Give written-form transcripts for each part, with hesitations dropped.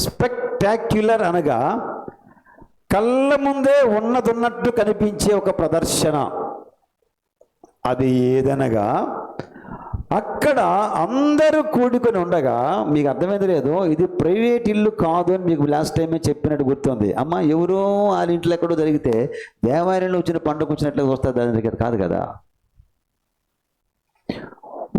Spectacular అనగా కళ్ళ ముందే ఉన్నదున్నట్టు కనిపించే ఒక ప్రదర్శన. అది ఏదనగా అక్కడ అందరూ కూడుకొని ఉండగా, మీకు అర్థమైంది లేదు, ఇది ప్రైవేట్ ఇల్లు కాదు అని మీకు లాస్ట్ టైమే చెప్పినట్టు గుర్తుంది. అమ్మ ఎవరో వాళ్ళ ఇంట్లో ఎక్కడో జరిగితే దేవాలయంలో వచ్చిన పండుగ వచ్చినట్లు వస్తుంది అది కాదు కదా.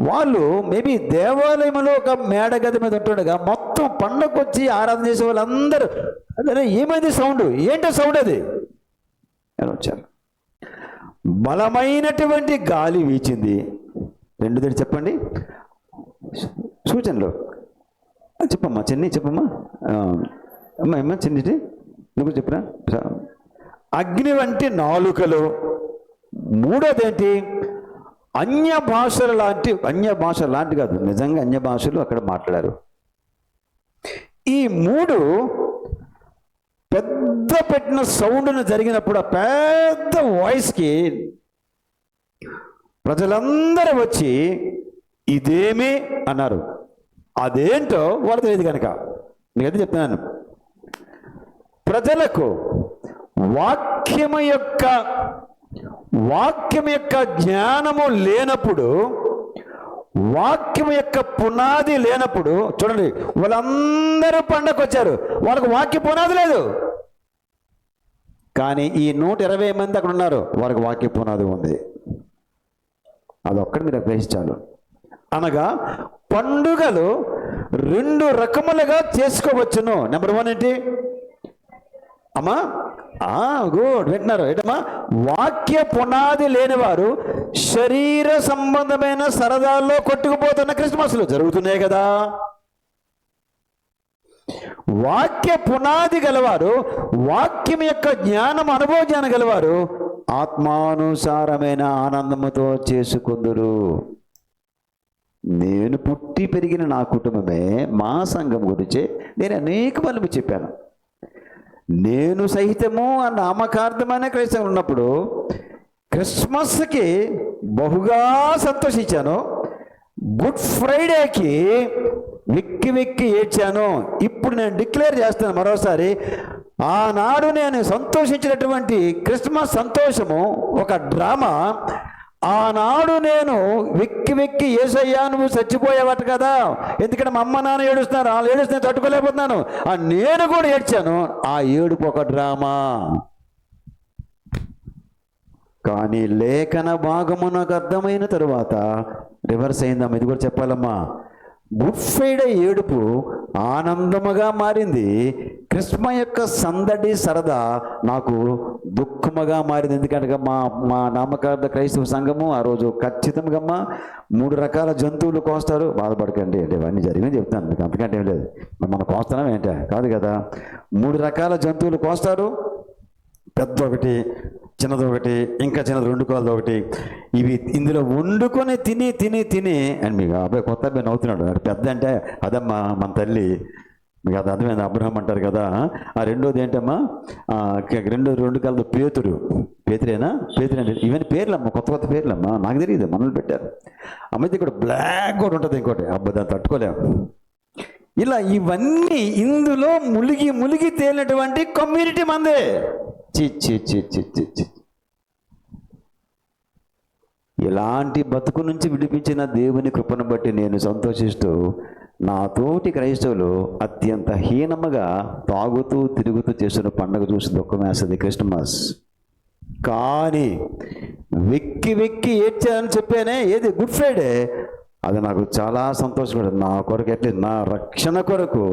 వాళ్ళు మేబీ దేవాలయంలో ఒక మేడగది మీద ఉంటుండగా మొత్తం పండగ వచ్చి ఆరాధన చేసే వాళ్ళందరూ అదే ఏమైంది సౌండ్, ఏంటో సౌండ్ అది ఎలా వచ్చారు. బలమైనటువంటి గాలి వీచింది. రెండోది చెప్పండి, సూచనలు చెప్పమ్మా చెన్ని, చెప్పమ్మా అమ్మా అమ్మ చెన్నిటి నువ్వు చెప్పరా. అగ్ని వంటి నాలుకలు. మూడోది ఏంటి, అన్య భాషల లాంటి కాదు, నిజంగా అన్య భాషలు అక్కడ మాట్లాడారు. ఈ మూడు పెద్ద పెట్టిన సౌండ్ను జరిగినప్పుడు ఆ పెద్ద వాయిస్కి ప్రజలందరూ వచ్చి ఇదేమి అన్నారు. అదేంటో వాళ్ళు తెలియదు కనుక నేనైతే చెప్తున్నాను. ప్రజలకు వాక్యం యొక్క జ్ఞానము లేనప్పుడు, వాక్యం యొక్క పునాది లేనప్పుడు, చూడండి వాళ్ళందరూ పండగకు వచ్చారు, వాళ్ళకు వాక్య పునాది లేదు. కానీ ఈ 120 మంది అక్కడ ఉన్నారు, వాళ్ళకి వాక్య పునాది ఉంది. అదొక్కటి మీరు గ్రహించాలి. అనగా పండుగలు 2 రకములుగా చేసుకోవచ్చును. నెంబర్ 1 ఏంటి అమ్మా, గుడ్ వింటున్నారు ఏంటమ్మా, వాక్య పునాది లేనివారు శరీర సంబంధమైన సరదాల్లో కొట్టుకుపోతున్న క్రిస్మస్లు జరుగుతున్నాయి కదా. వాక్య పునాది గలవారు, వాక్యం యొక్క జ్ఞానం అనుభవ జ్ఞానం గలవారు ఆత్మానుసారమైన ఆనందముతో చేసుకుందురు. నేను పుట్టి పెరిగిన నా కుటుంబమే, మా సంఘం గురించి నేను అనేక మందికి చెప్పాను. నేను సహితము ఆ నామకార్థమైన క్రైస్తవులు ఉన్నప్పుడు క్రిస్మస్కి బహుగా సంతోషించాను. గుడ్ ఫ్రైడేకి వెక్కి వెక్కి ఏడ్చాను. ఇప్పుడు నేను డిక్లేర్ చేస్తాను మరోసారి, ఆనాడు నేను సంతోషించినటువంటి క్రిస్మస్ సంతోషము ఒక డ్రామా. ఆనాడు నేను వెక్కి వెక్కి యేసయ్యా నువ్వు చచ్చిపోయావట కదా, ఎందుకంటే మా అమ్మ నాన్న ఏడుస్తున్నారు, వాళ్ళు ఏడుస్తున్నా తట్టుకోలేకపోతున్నాను, నేను కూడా ఏడ్చాను. ఆ ఏడుపు ఒక డ్రామా. కానీ లేఖన భాగము నాకు అర్థమైన తరువాత రివర్స్ అయిందమ్మా. ఇది కూడా చెప్పాలమ్మా. గుడ్ ఫ్రైడే ఏడుపు ఆనందముగా మారింది. క్రిస్మస్ యొక్క సందడి సరదా నాకు దుఃఖముగా మారింది. ఎందుకంటే మా నామకార్థ క్రైస్తవ సంఘము ఆ రోజు ఖచ్చితంగా 3 రకాల జంతువులు కోస్తారు. బాధపడకండి అంటే ఇవన్నీ జరిగింది చెప్తాను మీకు, అంతకంటే ఏం లేదు. మనం కోస్తున్నాం ఏంటో కాదు కదా. 3 రకాల జంతువులు కోస్తారు. పెద్ద ఒకటి, చిన్నది ఒకటి, ఇంకా చిన్నది 2 కాళ్ళది ఒకటి. ఇవి ఇందులో వండుకొని తిని అని మీకు అబ్బాయి కొత్త అబ్బాయి నవ్వుతున్నాడు. పెద్ద అంటే అదమ్మా మన తల్లి, మీకు అది అర్థమైంది, అబ్రహం అంటారు కదా. ఆ రెండోది ఏంటమ్మా, 2 కాళ్ళది పేతురేనా అంటే ఇవన్నీ పేర్లమ్మా, కొత్త పేర్లమ్మా, నాకు తెలియదు, మనల్ని పెట్టారు. అమ్మాయి ఇక్కడ బ్లాక్ కూడా ఉంటుంది ఇంకోటి, అబ్బాయి దాన్ని తట్టుకోలేము. ఇలా ఇవన్నీ ఇందులో ములిగి తేలినటువంటి కమ్యూనిటీ మందే. ఇలాంటి బతుకు నుంచి విడిపించిన దేవుని కృపను బట్టి నేను సంతోషిస్తూ, నా తోటి క్రైస్తవులు అత్యంత హీనముగా తాగుతూ తిరుగుతూ చేస్తున్న పండుగ చూసి దుఃఖం వేస్తుంది క్రిస్మస్. కానీ వెక్కి ఏడ్చానని చెప్పానే, ఏది గుడ్ ఫ్రైడే, అది నాకు చాలా సంతోషపడింది. నా కొరకు అట్లీస్ట్ నా రక్షణ కొరకు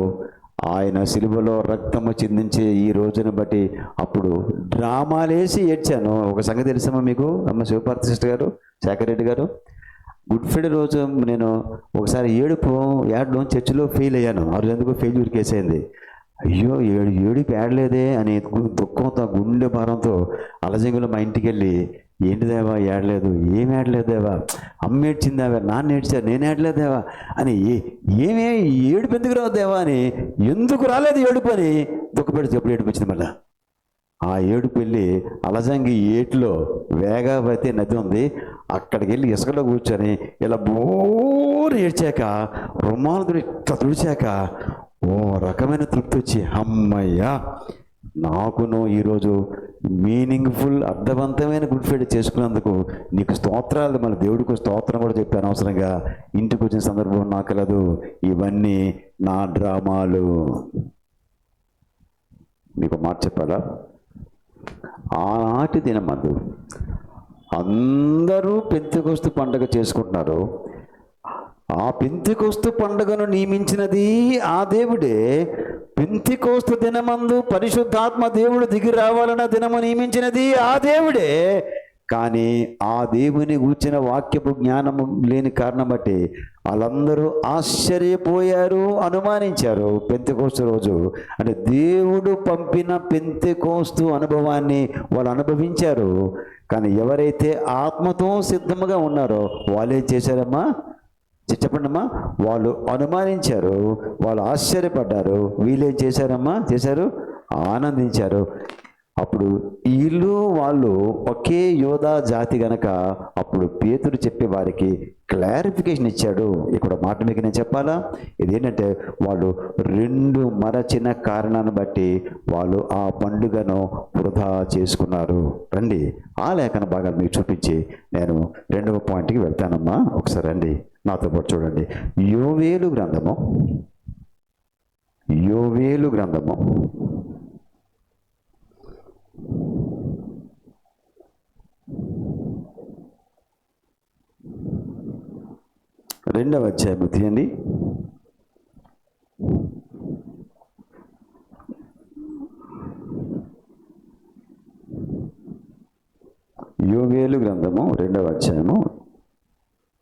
ఆయన సిలువలో రక్తము చిందించే ఈ రోజును బట్టి అప్పుడు డ్రామాలేసి ఏడ్చాను. ఒక సంగతి తెలుసమ్మా మీకు, అమ్మ శివపార్తి సిస్టర్ గారు, శేఖర్ రెడ్డి గారు, గుడ్ ఫ్రైడే రోజు నేను ఒకసారి ఏడడం చర్చిలో ఫెయిల్ అయ్యాను. ఆ రోజు ఎందుకు ఫెయిల్యూర్ కేసు అయింది. అయ్యో ఏడుపు ఏడలేదే అని దుఃఖంతో గుండె భారంతో అలజంగులు మా ఇంటికి వెళ్ళి, ఏంటి దేవా ఏడలేదు, ఏం ఏడలేదు దేవా, అమ్మ ఏడ్చిందేవా, నాన్న ఏడ్చారు, నేను ఏడలేదేవా అని, ఏడుపు ఎందుకు రావు దేవా అని, ఎందుకు రాలేదు ఏడుపు అని దుఃఖపెడితే ఎప్పుడు ఏడుపు వచ్చింది. మళ్ళీ ఆ ఏడుపు వెళ్ళి అలజంగి ఏటిలో వేగావతి నది ఉంది, అక్కడికి వెళ్ళి ఇసుకలో కూర్చొని ఇలా బోరు ఏడ్చాక రుమాలు ఇట్లా తుడిచాక ఓ రకమైన తృప్తి వచ్చి, అమ్మయ్యా నాకును ఈరోజు మీనింగ్ఫుల్ అర్థవంతమైన గుడ్ ఫ్రైడే చేసుకున్నందుకు నీకు స్తోత్రాలు, మళ్ళీ దేవుడికి స్తోత్రం కూడా చెప్పాను అవసరంగా. ఇంటికి వచ్చిన సందర్భం నాకు కలదు, ఇవన్నీ నా డ్రామాలు. మీకు మాట చెప్పాలా, ఆనాటి దినమందు అందరూ పెంతెకొస్తు పండుగ చేసుకుంటున్నారు. ఆ పెంతెకొస్తు పండుగను నియమించినది ఆ దేవుడే. పెంతెకొస్తు దినమందు పరిశుద్ధాత్మ దేవుడు దిగి రావాలన్న దినము నియమించినది ఆ దేవుడే. కానీ ఆ దేవుని గూర్చిన వాక్యపు జ్ఞానము లేని కారణం బట్టి వాళ్ళందరూ ఆశ్చర్యపోయారు, అనుమానించారు. పెంతెకొస్తు రోజు అంటే దేవుడు పంపిన పెంతెకొస్తు అనుభవాన్ని వాళ్ళు అనుభవించారు. కానీ ఎవరైతే ఆత్మతో సిద్ధముగా ఉన్నారో వాళ్ళు ఏం చేశారమ్మా, చెప్పండమ్మా, వాళ్ళు అనుమానించారు, వాళ్ళు ఆశ్చర్యపడ్డారు. వీళ్ళేం చేశారమ్మా, చేశారు, ఆనందించారు. అప్పుడు వీళ్ళు వాళ్ళు ఒకే యోధా జాతి గనక అప్పుడు పేతురు చెప్పి వారికి క్లారిఫికేషన్ ఇచ్చాడు. ఇక్కడ మాట మీకు నేను చెప్పాలా, ఇదేంటంటే వాళ్ళు రెండు మరచిన కారణాన్ని బట్టి వాళ్ళు ఆ పండుగను వృధా చేసుకున్నారు. రండి ఆ లేఖన భాగాలు మీకు చూపించి నేను రెండవ పాయింట్కి వెళ్తానమ్మా. ఒకసారి రండి నాతో పాటు చూడండి. యోవేలు గ్రంథము, యోవేలు గ్రంథము 2వ అధ్యాయం తీయండి. యోవేలు గ్రంథము 2వ అధ్యాయము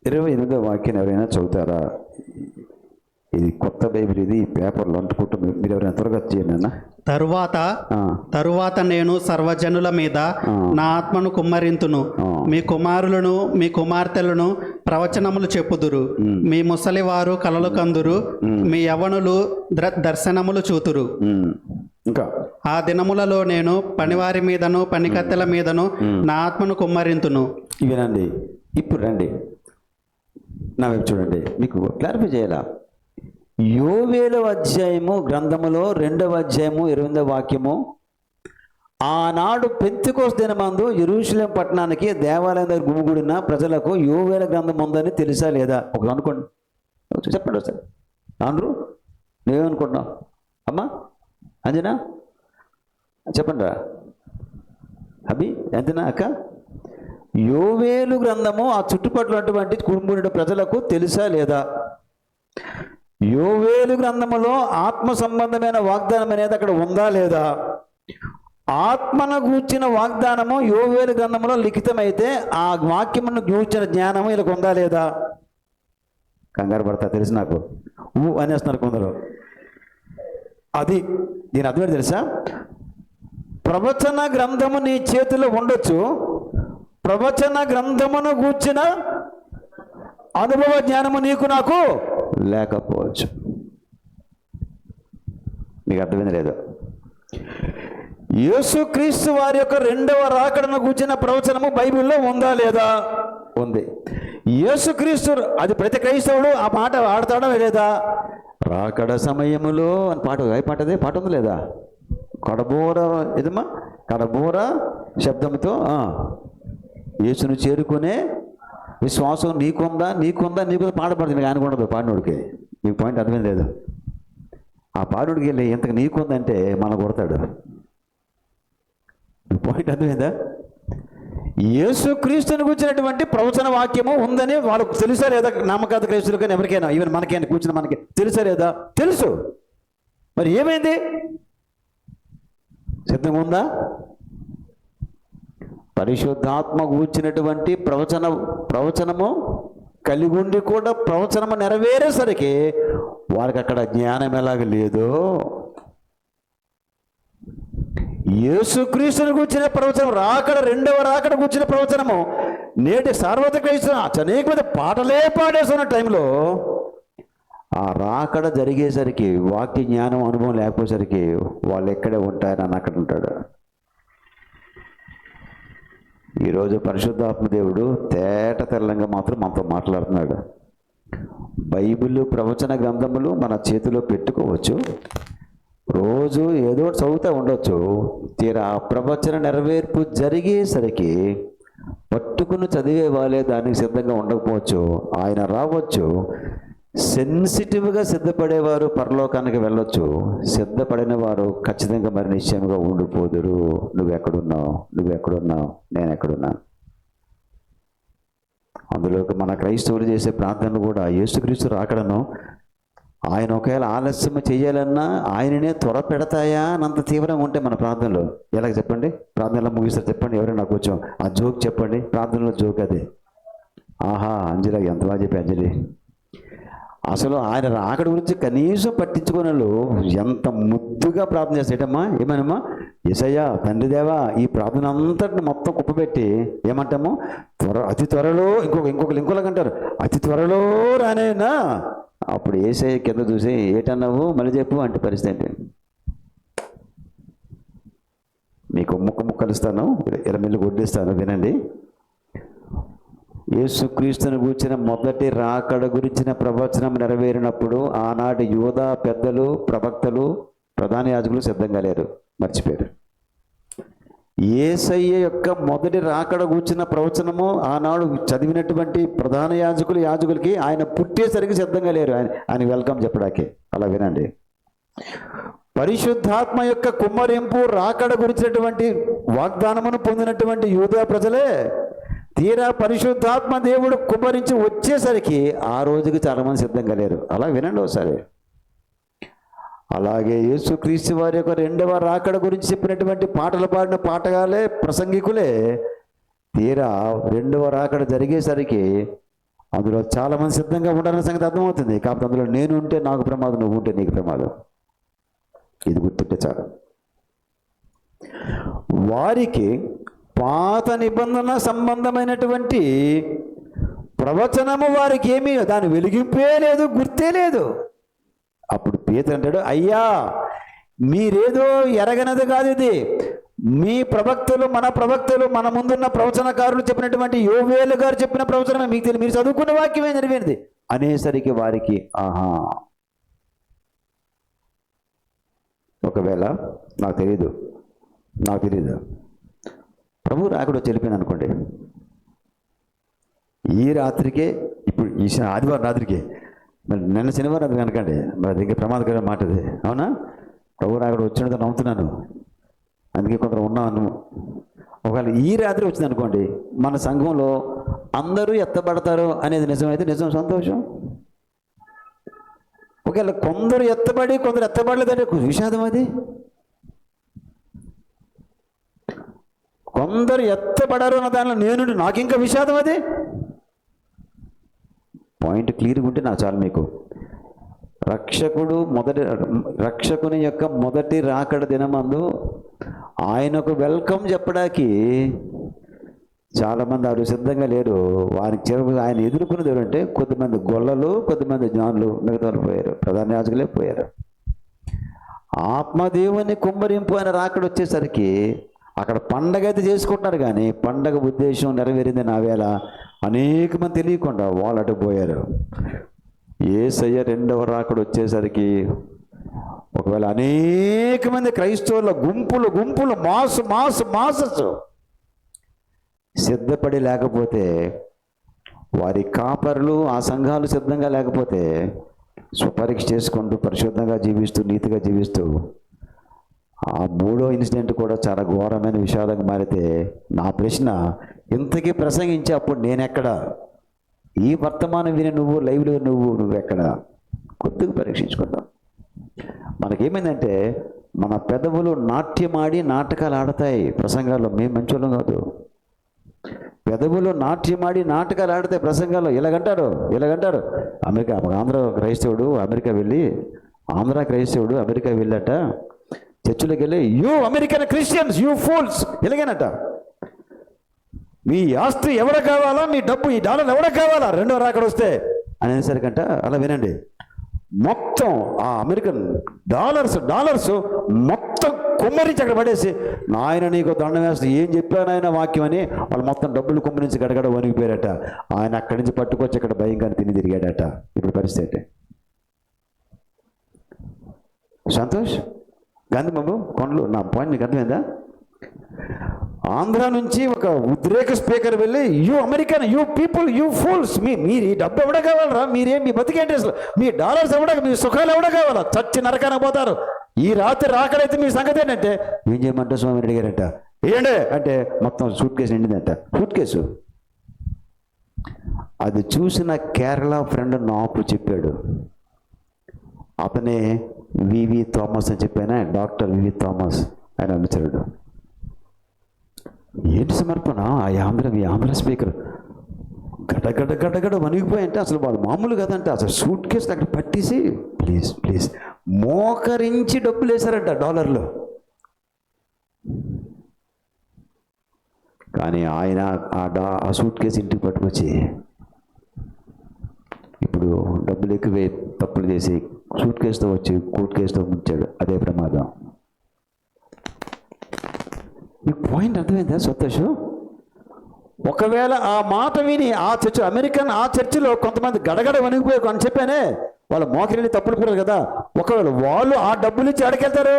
28వ వాక్యాన్ని ఎవరైనా చదువుతారా? ఇది కొత్త బైబిల్, ఇది పేపర్లో అంటుకుంటూ మీరు ఎవరైనా త్వరగా చేయండి అన్న. తరువాత నేను సర్వజనుల మీద నా ఆత్మను కుమ్మరింతును, మీ కుమారులను మీ కుమార్తెలను ప్రవచనములు చెప్పుదురు, మీ ముసలివారు కలలు కందురు, మీ యవ్వనులు దర్శనములు చూతురు. ఇంకా ఆ దినములలో నేను పనివారి మీదను పనికత్తెల మీదను నా ఆత్మను కుమ్మరింతును. ఇవేనండి. ఇప్పుడు రండి నా వైపు చూడండి, మీకు క్లారిఫై చేయాలా. యోవేలు అధ్యాయము గ్రంథములో 2వ అధ్యాయము 28వ వాక్యము, ఆనాడు పెంతెకొస్తు దినమందు యెరూషలేము పట్టణానికి దేవాలయం దగ్గర గుమిగూడిన ప్రజలకు యోవేల గ్రంథం ఉందని తెలుసా లేదా? ఒక అనుకోండి, చెప్పండి సార్. ఆండ్రు నువ్వేమనుకుంటున్నావు అమ్మా? అంజనా చెప్పండి రా. అభి అంతనా అక్క? యోవేలు గ్రంథము ఆ చుట్టుపక్కల అటువంటి గుమిగూడిన ప్రజలకు తెలుసా లేదా? యోవేలు గ్రంథములో ఆత్మ సంబంధమైన వాగ్దానం అనేది అక్కడ ఉందా లేదా? ఆత్మను గూర్చిన వాగ్దానము యోవేలు గ్రంథంలో లిఖితమైతే ఆ వాక్యమును గూర్చిన జ్ఞానము ఇలా ఉందా లేదా? కంగారు పడతా తెలుసు నాకు, అనేస్తున్నారు కొందరు. అది దీని అర్థం తెలుసా? ప్రవచన గ్రంథము నీ చేతిలో ఉండొచ్చు, ప్రవచన గ్రంథమును గూర్చిన అనుభవ జ్ఞానము నీకు నాకు లేకపోవచ్చు. మీకు అర్థమైంది లేదు? యేసుక్రీస్తు వారి యొక్క 2వ రాకడను గూర్చిన ప్రవచనము బైబిల్లో ఉందా లేదా? ఉంది. యేసుక్రీస్తు, అది ప్రతి క్రైస్తవుడు ఆ పాట ఆడతాడా లేదా? రాకడ సమయములో అని పాట, పాటదే పాట ఉంది లేదా? కడబోర ఏదమ్మా, కడబోర శబ్దంతో యేసును చేరుకునే విశ్వాసం నీకుందా నీకుందా నీకు పాడపడుతుంది. ఆయన ఉండదు పాడినోడికి. మీకు పాయింట్ అర్థమైంది లేదు? ఆ పాడినోడికి వెళ్ళి ఇంతకు నీకుందంటే మన కొడతాడు. పాయింట్ అర్థమైందా? యేసుక్రీస్తుని కూర్చున్నటువంటి ప్రవచన వాక్యము ఉందని వాళ్ళకు తెలుసా లేదా? నామకాత క్రైస్తులు కానీ ఎవరికైనా, ఈవెన్ మనకైనా కూర్చున్న మనకి తెలుసా లేదా? తెలుసు. మరి ఏమైంది? సిద్ధంగా ఉందా? పరిశుద్ధాత్మ కూర్చున్నటువంటి ప్రవచనము కలిగి ఉండి కూడా ప్రవచనము నెరవేరేసరికి వారికి అక్కడ జ్ఞానం ఎలాగ లేదో, యేసుక్రీస్తుని కూర్చిన ప్రవచనం, రాకడ 2వ రాకడ కూర్చిన ప్రవచనము నేటి సార్వత్రిక క్రైస్తవ అనేక మంది పాటలే పాడేస్తున్న టైంలో ఆ రాకడ జరిగేసరికి వాక్య జ్ఞానం అనుభవం లేకపోయేసరికి వాళ్ళు ఎక్కడే ఉంటారని అక్కడ ఉంటాడు. ఈరోజు పరిశుద్ధాత్మ దేవుడు తేట తెల్లంగా మాత్రం మనతో మాట్లాడుతున్నాడు. బైబిల్ ప్రవచన గ్రంథములు మన చేతిలో పెట్టుకోవచ్చు, రోజు ఏదో ఒకటి చదువుతూ ఉండొచ్చు. తీరా ఆ ప్రవచన నెరవేర్పు జరిగేసరికి పట్టుకుని చదివే వాళ్ళే దానికి సిద్ధంగా ఉండకపోవచ్చు. ఆయన రావచ్చు. సెన్సిటివ్గా సిద్ధపడేవారు పరలోకానికి వెళ్ళొచ్చు. సిద్ధపడిన వారు ఖచ్చితంగా మరి నిశ్చయంగా ఉండిపోదురు. నువ్వెక్కడున్నావు, నేను ఎక్కడున్నాను. అందులోకి మన క్రైస్తవులు చేసే ప్రార్థనలు కూడా యేసుక్రీస్తు రాకడను ఆయన ఒకవేళ ఆలస్యం చేయాలన్నా ఆయననే త్వర పెడతాయా అన్నంత తీవ్రంగా ఉంటాయి మన ప్రార్థనలు. ఎలాగ చెప్పండి? ప్రార్థనలో ముగిస్తారు చెప్పండి. ఎవరైనా నాకు కొంచెం ఆ జోక్ చెప్పండి. ప్రార్థనలో జోక్ అది. ఆహా, అంజలి ఎంత బాగా చెప్పి అంజలి. అసలు ఆయన రాకడ గురించి కనీసం పట్టించుకునే వాళ్ళు ఎంత ముద్దుగా ప్రార్థన చేసేటమ్మా. ఏమనమ్మా? యేసయ్యా తండ్రి దేవా, ఈ ప్రార్థన అంతటిని మొత్తం కుప్పపెట్టి ఏమంటాము? అతి త్వరలో ఇంకొకరు అంటారు, అతి త్వరలో రానేనా. అప్పుడు యేసయ్య కింద చూసి ఏటన్నావు మళ్ళీ చెప్పు అంటే పరిస్థితి. మీకు ముక్కలుస్తాను, 20 మిల్లు కొట్టిస్తాను, వినండి. యేసుక్రీస్తుని గురించిన మొదటి రాకడ గురించిన ప్రవచనం నెరవేరినప్పుడు ఆనాటి యూదా పెద్దలు, ప్రవక్తలు, ప్రధాన యాజకులు సిద్ధంగా లేరు, మర్చిపోయారు. యేసయ్య యొక్క మొదటి రాకడ గురించిన ప్రవచనము ఆనాడు చదివినటువంటి ప్రధాన యాజకులకి ఆయన పుట్టేసరికి సిద్ధంగా లేరు ఆయన వెల్కమ్ చెప్పడానికి. అలా వినండి. పరిశుద్ధాత్మ యొక్క కుమ్మరింపు రాకడ గురించినటువంటి వాగ్దానమును పొందినటువంటి యూదా ప్రజలే తీరా పరిశుద్ధాత్మ దేవుడు కుమ్మరించి వచ్చేసరికి ఆ రోజుకి చాలామంది సిద్ధంగా లేరు. అలా వినండి ఒకసారి. అలాగే యేసుక్రీస్తు వారి యొక్క రెండవ రాకడ గురించి చెప్పినటువంటి పాటలు పాడిన పాటగాలే, ప్రసంగికులే తీరా రెండవ రాకడ జరిగేసరికి అందులో చాలామంది సిద్ధంగా ఉండాలనే సంగతి అర్థమవుతుంది. కాబట్టి అందులో నేను ఉంటే నాకు ప్రమాదం, నువ్వు ఉంటే నీకు ప్రమాదం. ఇది గుర్తుంటే చాలు. వారికి పాత నిబంధన సంబంధమైనటువంటి ప్రవచనము వారికి ఏమీ దాని వెలిగింపే లేదు, గుర్తే లేదు. అప్పుడు పేతురు అంటాడు, అయ్యా మీరేదో ఎరగనది కాదు ఇది. మీ ప్రవక్తలు, మన ముందున్న ప్రవచనకారులు చెప్పినటువంటి యోవేలు గారు చెప్పిన ప్రవచనమే మీకు తెలియదు, మీరు చదువుకున్న వాక్యమే నెరవేరింది అనేసరికి వారికి ఆహా, ఒకవేళ నాకు తెలియదు ప్రభు రాకడ వెళ్ళిపోయింది అనుకోండి, ఈ రాత్రికే, ఇప్పుడు ఈ ఆదివారం రాత్రికే, మరి నిన్న శనివారం రాత్రి కనుకండి, మరి అది ఇంకా ప్రమాదకరమైన మాట అది. అవునా? ప్రభు రాకడ వచ్చినట్టు నమ్ముతున్నాను, అందుకే కొందరు ఉన్నాను. ఒకవేళ ఈ రాత్రి వచ్చింది అనుకోండి, మన సంఘంలో అందరూ ఎత్తబడతారు అనేది నిజమైతే నిజం, సంతోషం. ఒకవేళ కొందరు ఎత్తబడి కొందరు ఎత్తబడలేదంటే విషాదం. అది కొందరు ఎత్తబడరు అన్న దానిలో నేను నాకు ఇంకా విషాదం. అది పాయింట్ క్లియర్గా ఉంటే నాకు చాలు. మీకు రక్షకుని యొక్క మొదటి రాకడ దినమందు ఆయనకు వెల్కమ్ చెప్పడానికి చాలామంది ఆరు సిద్ధంగా లేరు. వారికి చివరికి ఆయన ఎదుర్కొన్నది ఎవరంటే కొద్దిమంది గొల్లలు, కొద్దిమంది జ్ఞానులు, మిగతా పోయారు, ప్రధాన యాజకులే పోయారు. ఆత్మదేవుని కుమ్మరింపు ఆయన రాకడ వచ్చేసరికి అక్కడ పండగ అయితే చేసుకుంటున్నారు, కానీ పండగ ఉద్దేశం నెరవేరింది నా వేళ అనేక మంది తెలియకుండా వాళ్ళు అటు పోయారు. యేసయ్య రెండవ రాకడ వచ్చేసరికి ఒకవేళ అనేక మంది క్రైస్తవుల గుంపులు మాసస్ సిద్ధపడి లేకపోతే, వారి కాపరులు ఆ సంఘాలు సిద్ధంగా లేకపోతే, స్వపరీక్ష చేసుకుంటూ పరిశుద్ధంగా జీవిస్తూ నీతిగా జీవిస్తూ ఆ మూడో ఇన్సిడెంట్ కూడా చాలా ఘోరమైన విషాదంగా మారితే, నా ప్రశ్న, ఇంతకీ ప్రసంగించి అప్పుడు నేనెక్కడ? ఈ వర్తమానం విని నువ్వు లైవ్లో నువ్వెక్కడ? కొద్దిగా పరీక్షించుకుందాం. మనకేమైందంటే మన పెదవులు నాట్యమాడి నాటకాలు ఆడతాయి ప్రసంగాల్లో. మేము మంచోళ్ళం కాదు. పెదవులు నాట్యమాడి నాటకాలు ఆడితే ప్రసంగాల్లో ఇలాగంటారు. అమెరికా ఆంధ్ర క్రైస్తవుడు అమెరికా వెళ్ళట చర్చిలోకి వెళ్ళి, you American Christians, you fools, ఇలాగేనట. మీ ఆస్తి ఎవడ కావాలా, మీ డబ్బు, ఈ డాలర్లు ఎవడ కావాలా రెండో రాకడ వస్తే అనేసరికంట. అలా వినండి, మొత్తం ఆ అమెరికన్ డాలర్స్ మొత్తం కుమ్మరించి అక్కడ పడేసి, నాయన నీకు దండం వేస్తే ఏం చెప్పాను ఆయన వాక్యం అని వాళ్ళు మొత్తం డబ్బులు కుమ్మరించి గడగడ వణిగిపోయారట. ఆయన అక్కడి నుంచి పట్టుకొచ్చి ఇక్కడ భయంకరంగా తిని తిరిగాడట. ఇప్పుడు పరిస్థితి సంతోష్ గాంధీ బాబు కొండలు, నా పాయింట్ నీకు అర్థమైందా? ఆంధ్ర నుంచి ఒక ఉద్రేక స్పీకర్ వెళ్ళి, you American, you people, you fools, మీరు ఈ డబ్బు ఎవడ కావాలరా, మీరేం మీ బతికేంటి అసలు, మీ డాలర్స్ ఎవడ, మీ సుఖాలు ఎవడ కావాలా, చచ్చి నరకాన పోతారు, ఈ రాత్రి రాకడైతే మీ సంగతి ఏంటంటే ఏం చేయమంటే స్వామి అడిగారట. ఏంటే అంటే మొత్తం సూట్ కేసు నిండిందంట. సూట్ కేసు అది చూసిన కేరళ ఫ్రెండ్ నాకు చెప్పాడు. అతనే వివి థామస్ అని చెప్పానా, డాక్టర్ వివి థామస్ ఆయన అనుచరుడు. ఏంటి సమర్పణ, ఆంధ్ర స్పీకర్ గడ్డ వణిగిపోయంటే అసలు వాళ్ళు మామూలు కదంటే, అసలు సూట్ కేసు అక్కడ పట్టేసి ప్లీజ్ ప్లీజ్ మోకరించి డబ్బులు వేశారంట డాలర్లు. కానీ ఆయన ఆ సూట్ కేసు ఇంటికి పట్టుకొచ్చి ఇప్పుడు డబ్బులు ఎక్కువ తప్పులు చేసి సూట్ కేసుతో వచ్చి కోర్టు కేసుతో ముంచాడు. అదే ప్రమాదం. ఈ పాయింట్ అర్థమైందా సంతోష్? ఒకవేళ ఆ మాట విని ఆ చర్చ్, అమెరికన్ ఆ చర్చిలో కొంతమంది గడగడ వణిగిపోయారు అని చెప్పానే, వాళ్ళ మోకరిని తప్పులు కూడదు కదా. ఒకవేళ వాళ్ళు ఆ డబ్బులు ఇచ్చి అడకెళ్తారు,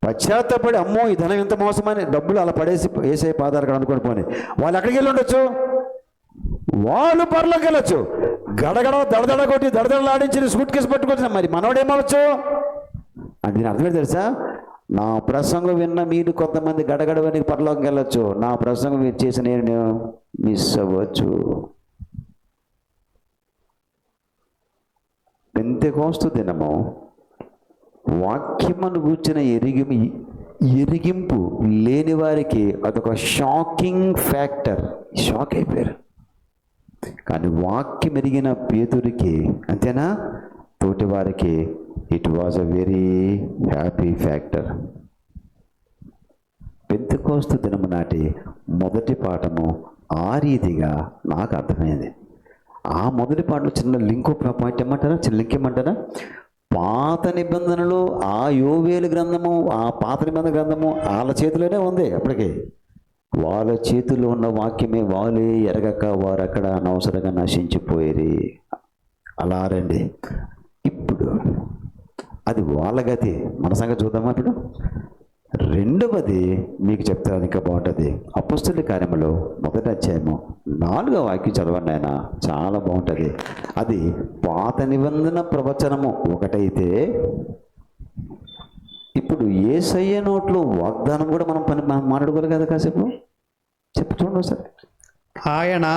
పశ్చాత్తపడి అమ్మో ఈ ధనం ఎంత మోసమని డబ్బులు అలా పడేసి వేసే పాదాలు అనుకొని పోని వాళ్ళు ఎక్కడికి వెళ్ళి ఉండొచ్చు, వాళ్ళు పరలోకి వెళ్ళొచ్చు. గడగడ దడదడ కొట్టి దడదడలాడించి సూట్ కేసు పట్టుకొచ్చిన మరి మనోడేమవచ్చు అంటే దీని అర్థమే తెలుసా? నా ప్రసంగం విన్న మీరు కొంతమంది గడగడవని పరలోకి వెళ్ళొచ్చు, నా ప్రసంగం మీరు చేసి నేను మిస్ అవ్వచ్చు. పెంతెకోస్తు దినము వాక్యమును కూర్చున్న ఎరిగింపు లేని వారికి అదొక షాకింగ్ ఫ్యాక్టర్, షాక్ అయిపోయారు. కానీ వాక్యం ఎరిగిన పేతురికి అంతేనా, తోటి వారికి it was a very happy factor. Pentecost దినము నాటి మొదటి పాఠము ఆ రీతిగా నాకు అర్థమైంది. ఆ మొదటి పాటలో చిన్న లింక్ పాయింట్ ఏమంటారా, చిన్న లింక్ ఏమంటారా, పాత నిబంధనలు ఆ యోవేలు గ్రంథము, ఆ పాత నిబంధన గ్రంథము వాళ్ళ చేతిలోనే ఉంది. అప్పటికి వాళ్ళ చేతుల్లో ఉన్న వాక్యమే వాళ్ళే ఎరగక వారు అక్కడ అనవసరంగా నశించిపోయేది. అలా రండి, ఇప్పుడు అది వాళ్ళ గతి, మన సంగతి చూద్దామా. ఇప్పుడు రెండవది మీకు చెప్తాను, ఇంకా బాగుంటుంది. అపొస్తలుల కార్యములో 1వ అధ్యాయము 4వ వాక్యం చదవండి ఆయన, చాలా బాగుంటుంది. అది పాత నిబంధన ప్రవచనము ఒకటైతే, ఇప్పుడు యేసయ్య నోట్లో వాగ్దానం కూడా మనం మాట్లాడుకోవాలి కదా. కాసేపు చెప్పు చూడండి సార్. ఆయన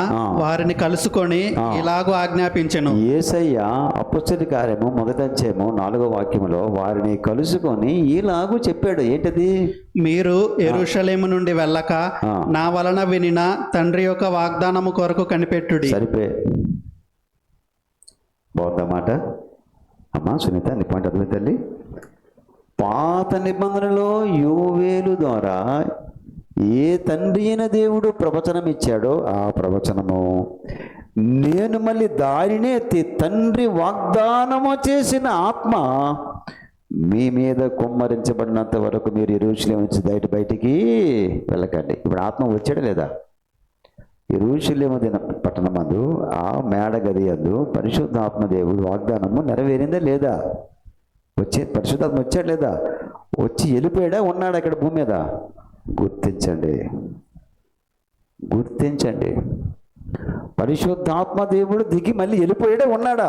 వారిని కలుసుకొని ఇలాగూ ఆజ్ఞాపించెను. యేసయ్య అపొస్తలుల కార్యము 1వ అధ్యాయము 4వ వాక్యములో వారిని కలుసుకొని ఇలాగూ చెప్పాడు. ఏంటది? మీరు యెరూషలేము నుండి వెళ్ళక నా వలన వినిన తండ్రి యొక్క వాగ్దానము కొరకు కనిపెట్టుడి. సరిపే బాగుందన్నమాట. అమ్మా సునీత, నీ పాయింట్ అర్థమైంది తల్లి. పాత నిబంధనలో యోవేలు ద్వారా ఏ తండ్రి అయిన దేవుడు ప్రవచనం ఇచ్చాడో ఆ ప్రవచనము నేను మళ్ళీ దారినే ఎత్తి తండ్రి వాగ్దానము చేసిన ఆత్మ మీ మీద కుమ్మరించబడినంత వరకు మీరు యెరూషలేము నుంచి బయటికి వెళ్ళకండి. ఇప్పుడు ఆత్మ వచ్చాడా లేదా? యెరూషలేము పట్టణమందు ఆ మేడగది యందు పరిశుద్ధాత్మ దేవుడు వాగ్దానము నెరవేరిందా లేదా? పరిశుద్ధాత్మ వచ్చాడు లేదా? వచ్చి వెళ్ళిపోయాడా, ఉన్నాడా ఇక్కడ భూమి మీద? గుర్తించండి. పరిశుద్ధాత్మ దేవుడు దిగి మళ్ళీ వెళ్ళిపోయాడా, ఉన్నాడా?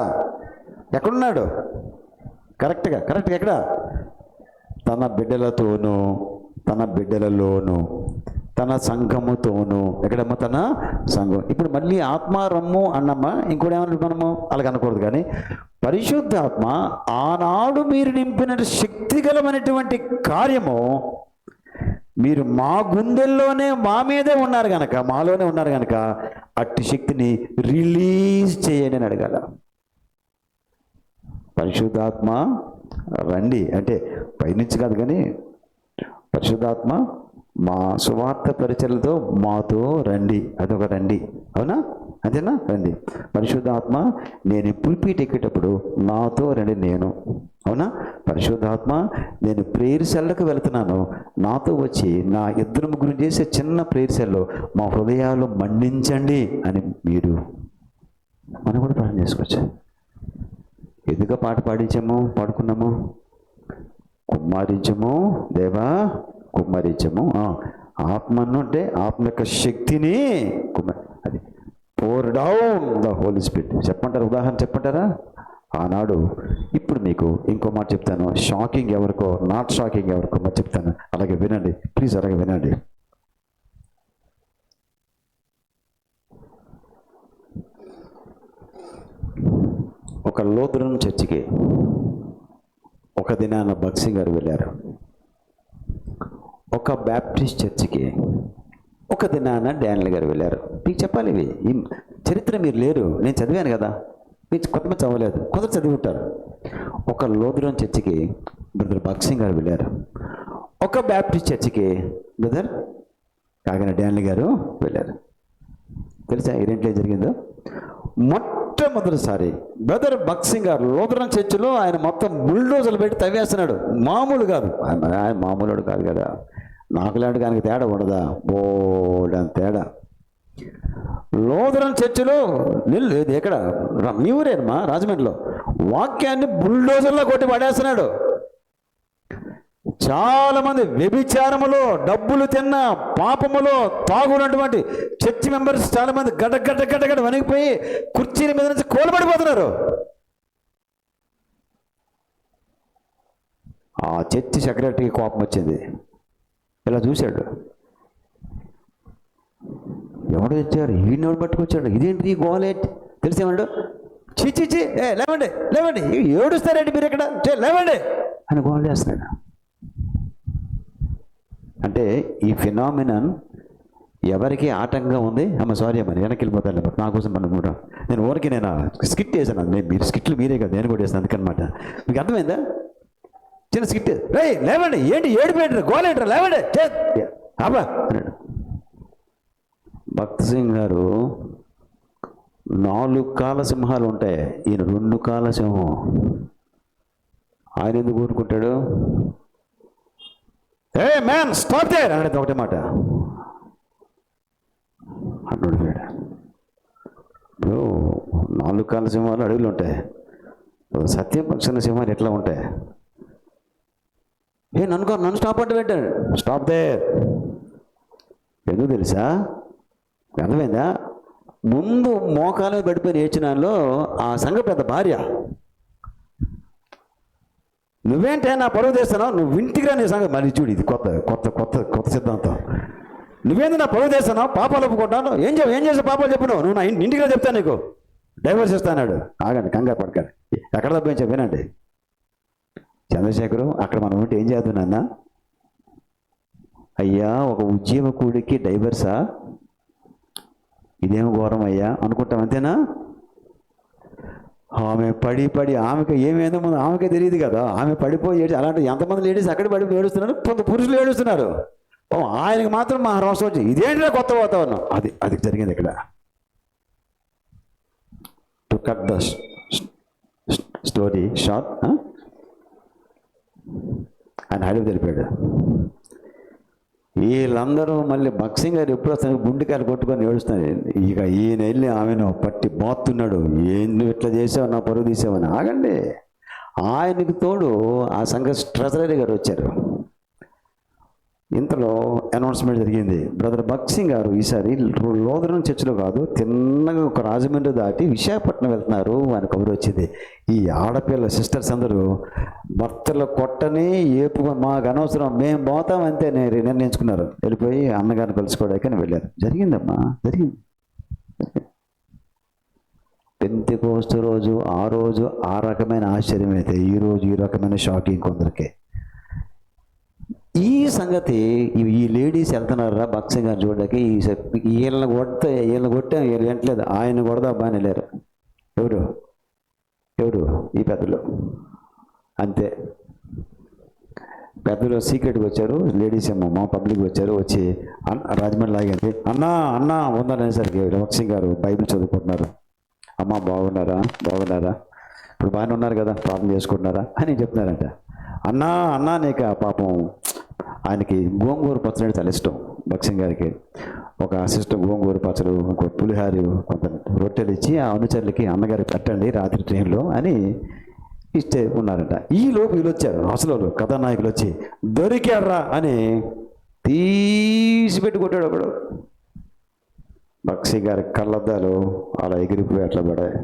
ఎక్కడున్నాడు? కరెక్ట్గా ఎక్కడ? తన బిడ్డలతోనూ తన బిడ్డలలోనూ తన సంఘముతోనూ. ఎక్కడమ్మా? తన సంఘం. ఇప్పుడు మళ్ళీ ఆత్మ రమ్ము అన్నమ్మా, ఇంకోటి ఏమన్నా మనము అలాగ అనకూడదు. కానీ పరిశుద్ధాత్మ ఆనాడు మీరు నింపిన శక్తిగలమైనటువంటి కార్యము మీరు మా గుండెల్లోనే మా మీదే ఉన్నారు కనుక, మాలోనే ఉన్నారు కనుక అట్టి శక్తిని రిలీజ్ చేయండి అని అడగాల. పరిశుద్ధాత్మ రండి అంటే పైనుంచి కాదు, కానీ పరిశుద్ధాత్మ మా సువార్త పరిచర్లతో మాతో రండి, అదొక రండి. అవునా? అంతేనా? రండి. పరిశుద్ధాత్మ నేను పుల్పీట్ ఎక్కేటప్పుడు నాతో రండి. నేను అవునా? పరిశుద్ధాత్మ, నేను ప్రేయర్ సెల్లకు వెళ్తున్నాను, నాతో వచ్చి నా ఇద్దరు ముగ్గురు చేసే చిన్న ప్రేయర్ సెల్లో మా హృదయాలు మండించండి అని మీరు మనం కూడా ప్రార్థన చేసుకోవచ్చు. ఎందుకు పాట పాడుకున్నాము? కుమ్మరించము దేవా, కుమ్మరించము. ఆత్మను అంటే ఆత్మ యొక్క శక్తిని అది pour down the Holy Spirit చెప్పంటారా? ఉదాహరణ చెప్పంటారా? ఆనాడు. ఇప్పుడు మీకు ఇంకో మాట చెప్తాను, షాకింగ్ ఎవరికో, నాట్ షాకింగ్ ఎవరికో మాట చెప్తాను, అలాగే వినండి ప్లీజ్, అలాగే వినండి. ఒక లూథరన్ చర్చికి ఒక దినాన భక్సింగ్ గారు వెళ్ళారు. ఒక బ్యాప్టిస్ట్ చర్చికి ఒక దినాన డానియల్ గారు వెళ్ళారు. మీకు చెప్పాలి, ఇవి ఈ చరిత్ర మీరు లేరు, నేను చదివాను కదా, మీరు కొంతమంది చదవలేదు, కొందరు చదివి ఉంటారు. ఒక లూథరన్ చర్చికి బ్రదర్ భక్సింగ్ గారు వెళ్ళారు. ఒక బ్యాప్టిస్ట్ చర్చికి బ్రదర్ కాకినాడ డానియల్ గారు వెళ్ళారు. తెలుసా ఈ రెంట్లో జరిగిందో? మొట్టమొదటిసారి బ్రదర్ భక్సింగ్ గారు లూథరన్ చర్చిలో ఆయన మొత్తం బుల్డోజర్లు పెట్టి తవ్వేస్తున్నాడు. మామూలు కాదు, ఆయన మామూలుడు కాదు కదా, నాకు లాంటి దానికి తేడా ఉండదా? బోల్డంత తేడా. లూథరన్ చర్చిలో ఇది ఎక్కడ, మీ ఊరేనమ్మా, రాజమండ్రిలో, వాక్యాన్ని బుల్డోజర్లో కొట్టి పడేస్తున్నాడు. చాలా మంది వ్యభిచారములో, డబ్బులు తిన్న పాపములో తాగునటువంటి చర్చి మెంబర్స్ చాలా మంది గడ్డ వణిగిపోయి కుర్చీల మీద నుంచి కోలబడిపోతున్నారు. ఆ చర్చి సెక్రటరీకి కోపం వచ్చింది, ఇలా చూశాడు, ఎవడు తెచ్చారు, ఈయన పట్టుకొచ్చాడు, ఇదేంటి ఈ గోలేట్ తెలిసేవాడు, చిచ్చి లేవండి లేవండి, ఏడుస్తారండి మీరు ఇక్కడ, లేవండి అని గోల్ చేస్తున్నాడు. అంటే ఈ ఫినామినన్ ఎవరికి ఆటంకంగా ఉంది? సారీ అమ్మ, వెనక్కి వెళ్ళిపోతాను, నా కోసం మనం కూడా నేను ఊరికి నేను స్కిట్ వేసాను, మీరు స్కిట్లు మీరే కదా, నేను కూడా వేసాను, అందుకనమాట. మీకు అర్థమైందా? చిన్న స్కిట్, రే లేవండి, ఏంటి ఏడిపోయాడు, గోలేంటారు, లేవండి అబ్బా అన్నాడు. భక్త్ సింగ్ గారు 4 కాళ్ళ సింహాలు ఉంటాయి, ఈయన 2 కాళ్ళ సింహం. ఆయన ఎందుకు ఊరుకుంటాడు? ఏ మ్యాన్ స్టాప్ దేర్ అనేది ఒకటే మాట అన్నాడు. ఇప్పుడు 4 కాళ్ళ సింహాలు అడవులు ఉంటాయి, సత్యం పక్షుల సింహాలు ఎట్లా ఉంటాయి? నన్ను స్టాప్ అంటే పెట్టాడు. స్టాప్ దేర్ ఎందుకు తెలుసా? అర్థమైందా? ముందు మోకాలు పడిపోయిన ఏడ్చినాల్లో ఆ సంఘ పెద్ద భార్య, నువ్వేంటే నా పరువు తీస్తున్నావు, నువ్వు ఇంటికిరా నీ సంగతి. మళ్ళీ చూడు, ఇది కొత్త కొత్త కొత్త కొత్త సిద్ధాంతం. నువ్వేంది నా పరువు తీస్తున్నావు, పాపాలు ఒప్పుకుంటాను, ఏం చేసే పాపాలు చెప్పు, నువ్వు నా ఇంటికిరా చెప్తాను, నీకు డైవర్స్ ఇస్తాడు. ఆగండి, కంగారు పడకండి, ఎక్కడ తప్పించా వినండి. చంద్రశేఖరు, అక్కడ మనం ఉంటే ఏం చేద్దాం? అయ్యా ఒక ఉద్యమకుడికి డైవర్సా, ఇదేమో ఘోరం అయ్యా అనుకుంటాం, అంతేనా? ఆమె పడి ఆమెకి ఏమేందో ముందు ఆమెకే తెలియదు కదా, ఆమె పడిపోయి ఏడు. అలాంటి ఎంతమంది లేడీస్ అక్కడ పడిపోయి ఏడుస్తున్నారు, కొంత పురుషులు ఏడుస్తున్నారు. ఆయనకి మాత్రం మా రోషం వచ్చి, ఇదేంటిలో కొత్త వాతావరణం. అది జరిగింది ఇక్కడ. To cut the story short, ఆయన అడుగు తెలిపాడు. వీళ్ళందరూ మళ్ళీ భక్సింగ్ గారు ఎప్పుడు వస్తాను గుండెకాయలు కొట్టుకొని ఏడుస్తున్నారు. ఇక ఈయన వెళ్ళి ఆమెను పట్టి బాతున్నాడు, ఏంది ఇట్లా చేసావు, నా పరుగు తీసావని. ఆగండి, ఆయనకి తోడు ఆ సంఘ ట్రెజరీ గారు వచ్చారు. ఇంతలో అనౌన్స్మెంట్ జరిగింది, బ్రదర్ భక్సింగ్ గారు ఈసారి లూథరన్ చర్చిలో కాదు, తిన్నగా ఒక రాజమండ్రి దాటి విశాఖపట్నం వెళ్తున్నారు అని కబురు వచ్చింది. ఈ ఆడపిల్ల సిస్టర్స్ అందరూ భర్తలు కొట్టని ఏపుకొని, మాకు అనవసరం, మేము పోతాం అంతే నిర్ణయించుకున్నారు. వెళ్ళిపోయి అన్నగారిని కలుసుకోవడానికి వెళ్ళారు. జరిగిందమ్మా, జరిగింది. పెంతెకోస్తు రోజు ఆ రకమైన ఆశ్చర్యం అయితే ఈరోజు ఈ రకమైన షాకింగ్ కొందరికి. ఈ సంగతి ఈ లేడీస్ వెళ్తున్నారా భక్సింగ్ గారు చూడడానికి, వీళ్ళని కొట్టే వీళ్ళు వెంటలేదు, ఆయన కొడదా బాగానే లేరు. ఎవరు ఈ పెద్దలు. అంతే, పెద్దలు సీక్రెట్గా వచ్చారు, లేడీస్ ఏమో మా పబ్లిక్ వచ్చారు. వచ్చి రాజమండ్రి లాగింది, అన్నా ఉందనేసరికి భక్సింగ్ గారు బైబిల్ చదువుకుంటున్నారు. అమ్మ బాగున్నారా, ఇప్పుడు బాగానే ఉన్నారు కదా, ప్రార్థన చేసుకుంటున్నారా అని చెప్తున్నారంట. అన్నా నీకు పాపం ఆయనకి గోంగూర పచ్చడి అంటే చాలా ఇష్టం భక్సింగ్ గారికి. ఒక సిస్టర్ గోంగూర పచ్చడు, ఇంకో పులిహారు, కొంత రొట్టెలు ఇచ్చి ఆ అనుచరులకి అన్నగారికి పెట్టండి రాత్రి ట్రైన్లో అని ఇస్తే ఉన్నారంట. ఈ లోపు వీళ్ళు వచ్చారు, అసలు కథానాయకులు వచ్చి దొరికారా అని తీసి పెట్టి కొట్టాడు ఒకడు. భక్సింగ్ గారి కళ్ళద్దాలు అలా ఎగిరిపోయి అట్లా పడాయి.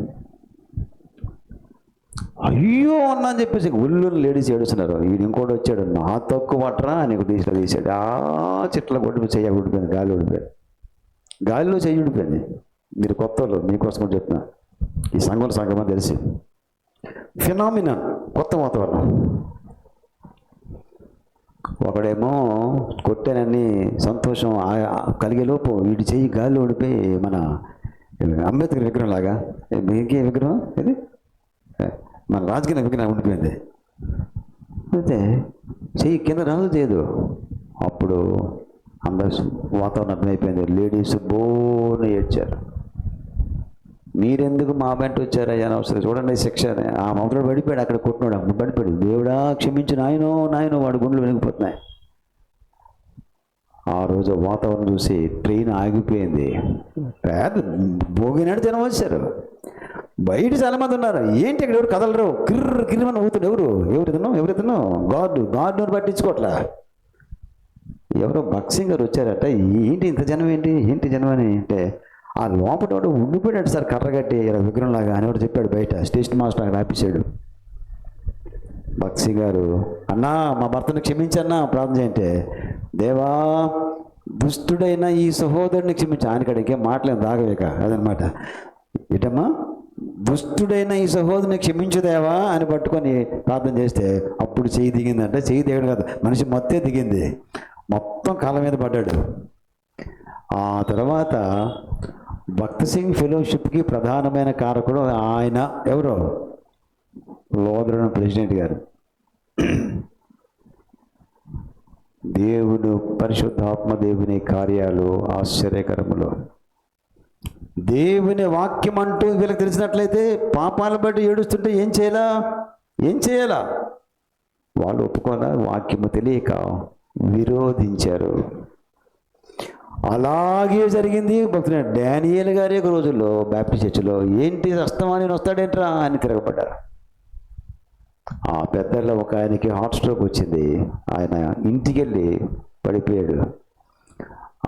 అయ్యో అన్నా అని చెప్పేసి ఒళ్ళు లేడీస్ ఏడుస్తున్నారు. వీడు ఇంకోటి వచ్చాడు, నా తక్కువ పట్టరా అని తీసాడు. ఆ చెట్ల కొట్టి చెయ్యి ఊడిపోయింది, గాలి ఊడిపోయింది, గాలిలో చెయ్యి ఊడిపోయింది. మీరు కొత్త వాళ్ళు, మీకోసం కూడా చెప్తున్నా, ఈ సంఘం అని తెలిసి ఫినామినా, కొత్త వాతావరణం. ఒకడేమో కొట్టానని సంతోషం కలిగేలోపు వీడి చెయ్యి గాలిలో ఊడిపోయి మన అంబేద్కర్ విగ్రహం లాగా, ఇంకే విగ్రహం ఇది మన రాజకీయ విగ్రహం ఉండిపోయింది. అయితే చెయ్యి కింద రాదు చేయదు. అప్పుడు అందరు వాతావరణం అర్థమైపోయింది. లేడీస్ బోర్ని ఏడ్చారు. మీరెందుకు మా వెంట వచ్చారయ్యా అని అవసరం, చూడండి శిక్ష. ఆ మొదలు పడిపోయాడు, అక్కడ కొట్టినాడు, పడిపోయాడు. దేవుడా క్షమించి నాయనో వాడి గుండెలు వెలిగిపోతున్నాయి. ఆ రోజు వాతావరణం చూసి ట్రైన్ ఆగిపోయింది. పేద భోగినాడు జనం వచ్చారు. బయట చాలామంది ఉన్నారు. ఏంటి ఇక్కడ ఎవరు కదలరు, కిర్రమని ఊతుడు. ఎవరితను గాడ్ను పట్టించుకోవట్లా. ఎవరో భక్సింగ్ గారు వచ్చారట. ఏంటి ఇంత జనం, ఏంటి జనం అని అంటే, ఆ లోపల వాడు ఉండిపోయాడు సార్, కర్ర కట్టి విగ్రహంలాగా అని వాడు చెప్పాడు. బయట స్టేషన్ మాస్టర్ అక్కడ ఆపేశాడు. భక్సింగ్ గారు, అన్నా మా భర్తను క్షమించన్నా ప్రార్థన చేయంటే, దేవా దుష్టుడైన ఈ సహోదరుని క్షమించి, ఆయనకాడ ఇంకేం మాటలేదు రాగవేక అదనమాట. ఏటమ్మా, దుష్టుడైన ఈ సహోదరుని క్షమించుదేవా అని పట్టుకొని ప్రార్థన చేస్తే అప్పుడు చెయ్యి దిగిందంటే, చెయ్యి దిగడం కాదు, మనిషి మొత్తం దిగింది, మొత్తం కాళ్ళ మీద పడ్డాడు. ఆ తర్వాత భక్తసింగ్ ఫెలోషిప్కి ప్రధానమైన కారకుడు ఆయన ఎవరో లోదరణ ప్రెసిడెంట్ గారు. దేవుడు పరిశుద్ధాత్మ దేవుని కార్యాలు ఆశ్చర్యకరములు. దేవుని వాక్యం అంటూ వీళ్ళకి తెలిసినట్లయితే పాపాలను బట్టి ఏడుస్తుంటే ఏం చేయాలా వాళ్ళు ఒప్పుకోదా? వాక్యము తెలియక విరోధించారు. అలాగే జరిగింది. భక్తుడు డానియేల్ గారి ఒక రోజుల్లో బ్యాప్టిస్ట్ చర్చిలో ఏంటి వస్తామని వస్తాడేంట్రా అని తిరగబడ్డారు. ఆ పెద్దల్లో ఒక ఆయనకి హార్ట్ స్ట్రోక్ వచ్చింది. ఆయన ఇంటికి వెళ్ళి పడిపోయాడు.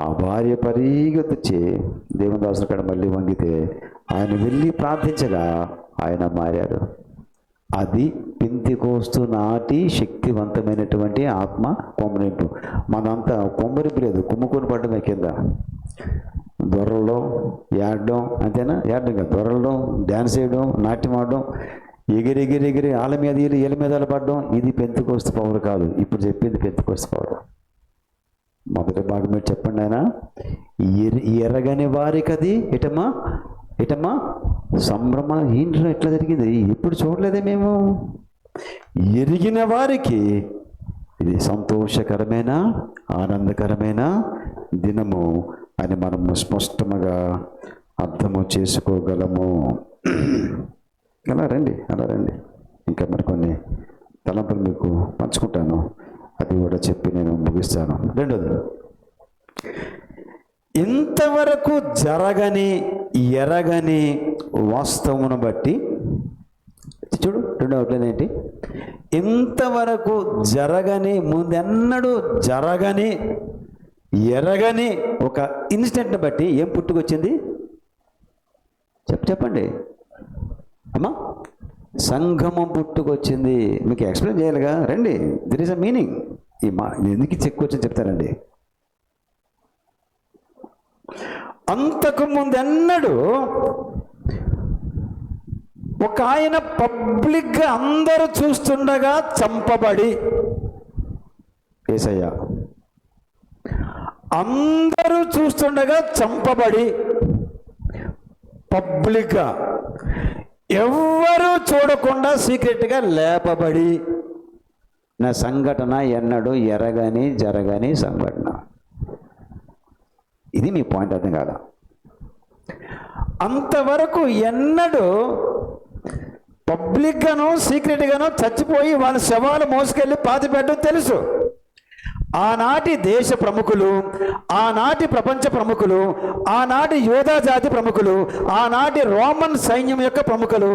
ఆ భార్య పరిగెత్తుచ్చి దేవదాసుల కాడ మళ్ళీ వంగితే ఆయన వెళ్ళి ప్రార్థించగా ఆయన మారారు. అది పెంతెకోస్తు నాటి శక్తివంతమైనటువంటి ఆత్మ కొమ్మరింపు. మనంతా కొమ్మరింపు లేదు, కుమ్ముకొని పడ్డమే కింద. దొరలడం ఏడడం, అంతేనా? ఏడడం కాదు, దొరలడం, డ్యాన్స్ చేయడం, నాట్యం ఆడడం, ఎగిరి ఆళ్ళ మీద వీళ్ళ మీద పడడం, ఇది పెంతెకోస్తు పవర్ కాదు. ఇప్పుడు చెప్పింది పెంతెకోస్తు పవర్. మొదటి భాగం మీరు చెప్పండి. ఆయన ఎరగని వారికి అది ఎటమ్మా సంభ్రమ. ఏంటో ఎట్లా జరిగింది, ఎప్పుడు చూడలేదే మేము. ఎరిగిన వారికి ఇది సంతోషకరమైన ఆనందకరమైన దినము అని మనము స్పష్టంగా అర్థము చేసుకోగలము. అలా రండి. ఇంకా మరికొన్ని తలంపులు మీకు పంచుకుంటాను, అది కూడా చెప్పి నేను ముగిస్తాను. రెండోది, ఇంతవరకు ఎరగని వాస్తవమును బట్టి చూడు. రెండో అవుట్లైన్ ఏంటి? ఇంతవరకు ముందెన్నడూ ఎరగని ఒక ఇన్సిడెంట్ని బట్టి ఏం పుట్టుకొచ్చింది చెప్పండి అమ్మా? సంఘము పుట్టుకొచ్చింది. మీకు ఎక్స్ప్లెయిన్ చేయాలిగా, రండి. There is a meaning. ఈ ఎందుకు చెక్కువచ్చని చెప్తారండి. అంతకు ముందెన్నడూ ఒక ఆయన పబ్లిక్గా అందరూ చూస్తుండగా చంపబడి, యేసయ్య అందరూ చూస్తుండగా చంపబడి, పబ్లిక్గా ఎవ్వరూ చూడకుండా సీక్రెట్గా లేపబడి నా సంఘటన ఎన్నడూ జరగని సంఘటన. ఇది మీ పాయింట్ అర్థం కాదా? అంతవరకు ఎన్నడూ పబ్లిక్గాను సీక్రెట్గాను చచ్చిపోయి వాళ్ళ శవాలు మోసుకెళ్ళి పాతిపెట్టడం తెలుసు. ఆనాటి దేశ ప్రముఖులు, ఆనాటి ప్రపంచ ప్రముఖులు, ఆనాటి యూదా జాతి ప్రముఖులు, ఆనాటి రోమన్ సైన్యం యొక్క ప్రముఖులు,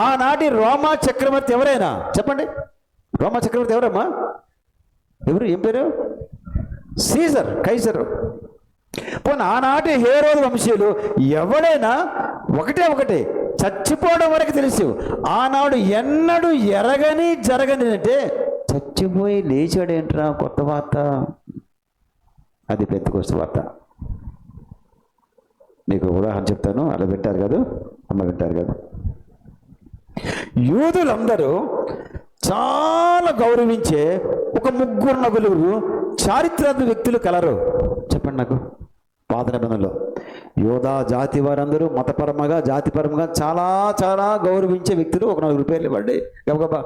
ఆనాటి రోమా చక్రవర్తి ఎవరైనా చెప్పండి, రోమా చక్రవర్తి ఎవరమ్మా? ఎవరు? ఏం పేరు? సీజర్, కైసరు. పోనీ ఆనాటి హేరోదు వంశీయులు ఎవడైనా ఒకటే చచ్చిపోవడం వరకు తెలుసు. ఆనాడు ఎన్నడూ ఎరగని జరగని అంటే చచ్చిపోయి లేచాడేంట్రా కొత్త వార్త. అది పెంతెకొస్తు వార్త. మీకు ఉదాహరణ చెప్తాను, అలా వింటారు కదా, అమ్మ వింటారు కదా. యూదులందరూ చాలా గౌరవించే ఒక ముగ్గురు నలుగురు చారిత్రాత్మక వ్యక్తులు కలరు. చెప్పండి నాకు. పాత నిబంధనలో యోధా జాతి వారందరూ మతపరంగా జాతిపరంగా చాలా చాలా గౌరవించే వ్యక్తులు ఒక నలుగురు పేర్లు ఇవ్వండి గబగబా.